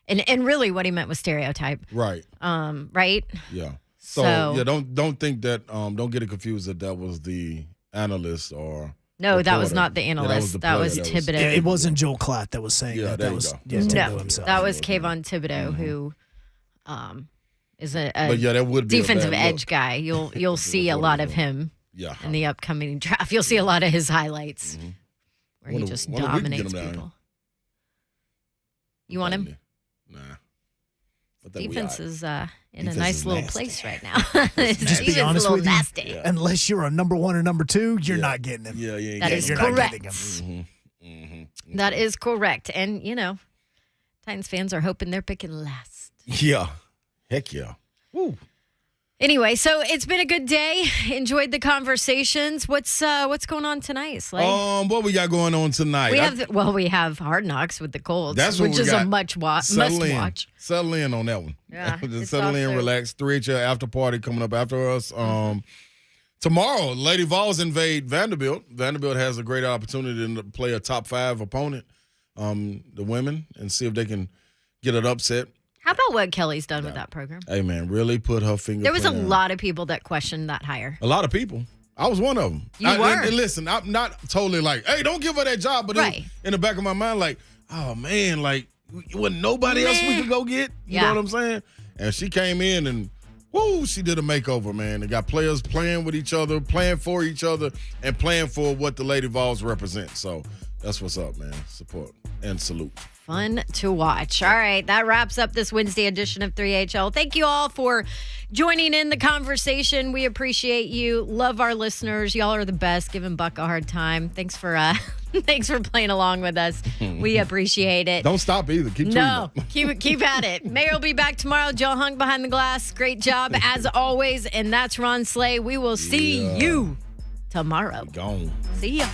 Speaker 3: and really what he meant was stereotype.
Speaker 5: Right.
Speaker 3: Right.
Speaker 5: Yeah. So don't think that don't get it confused that was the analyst or.
Speaker 3: No, that was not the analyst. that was Thibodeaux.
Speaker 4: It wasn't Joel Klatt that was saying that. That was Thibodeaux himself.
Speaker 3: That was Kayvon Thibodeaux, who is a
Speaker 5: that would be
Speaker 3: defensive edge guy. You'll see a lot of him in the upcoming draft. You'll see a lot of his highlights where he just dominates people. You want him?
Speaker 5: Nah.
Speaker 3: Defense is in a nice little place right now.
Speaker 4: Just be honest with you.
Speaker 3: Nasty.
Speaker 4: Unless you're a number 1 or number 2, you're not getting him.
Speaker 5: Yeah, yeah.
Speaker 3: That is correct. That is correct. And, Titans fans are hoping they're picking last.
Speaker 5: Yeah. Heck yeah. Woo.
Speaker 3: Anyway, so it's been a good day. Enjoyed the conversations. What's going on tonight, Slay?
Speaker 5: What we got going on tonight?
Speaker 3: We have Hard Knocks with the Colts, which is a must watch.
Speaker 5: Settle in on that one.
Speaker 3: Yeah,
Speaker 5: just settle in, relax. 3HL after party coming up after us. Tomorrow, Lady Vols invade Vanderbilt. Vanderbilt has a great opportunity to play a top 5 opponent, the women, and see if they can get an upset.
Speaker 3: How about what Kelly's done with that program?
Speaker 5: Hey, man, really put her finger.
Speaker 3: There was a lot of people that questioned that hire.
Speaker 5: A lot of people. I was one of them.
Speaker 3: You were.
Speaker 5: And listen, I'm not totally like, hey, don't give her that job. But it was in the back of my mind, like, oh, man, like, wasn't nobody else we could go get? You know what I'm saying? And she came in and, she did a makeover, man. They got players playing with each other, playing for each other, and playing for what the Lady Vols represent. So that's what's up, man. Support and salute.
Speaker 3: Fun to watch. All right, that wraps up this Wednesday edition of 3HL. Thank you all for joining in the conversation. We appreciate you. Love our listeners. Y'all are the best. Giving Buck a hard time. Thanks for playing along with us. We appreciate it.
Speaker 5: Don't stop either. Keep
Speaker 3: keep at it. Mayor will be back tomorrow. Joe Hung behind the glass. Great job as always. And that's Ron Slay. We will see you tomorrow.
Speaker 5: Gone.
Speaker 3: See ya.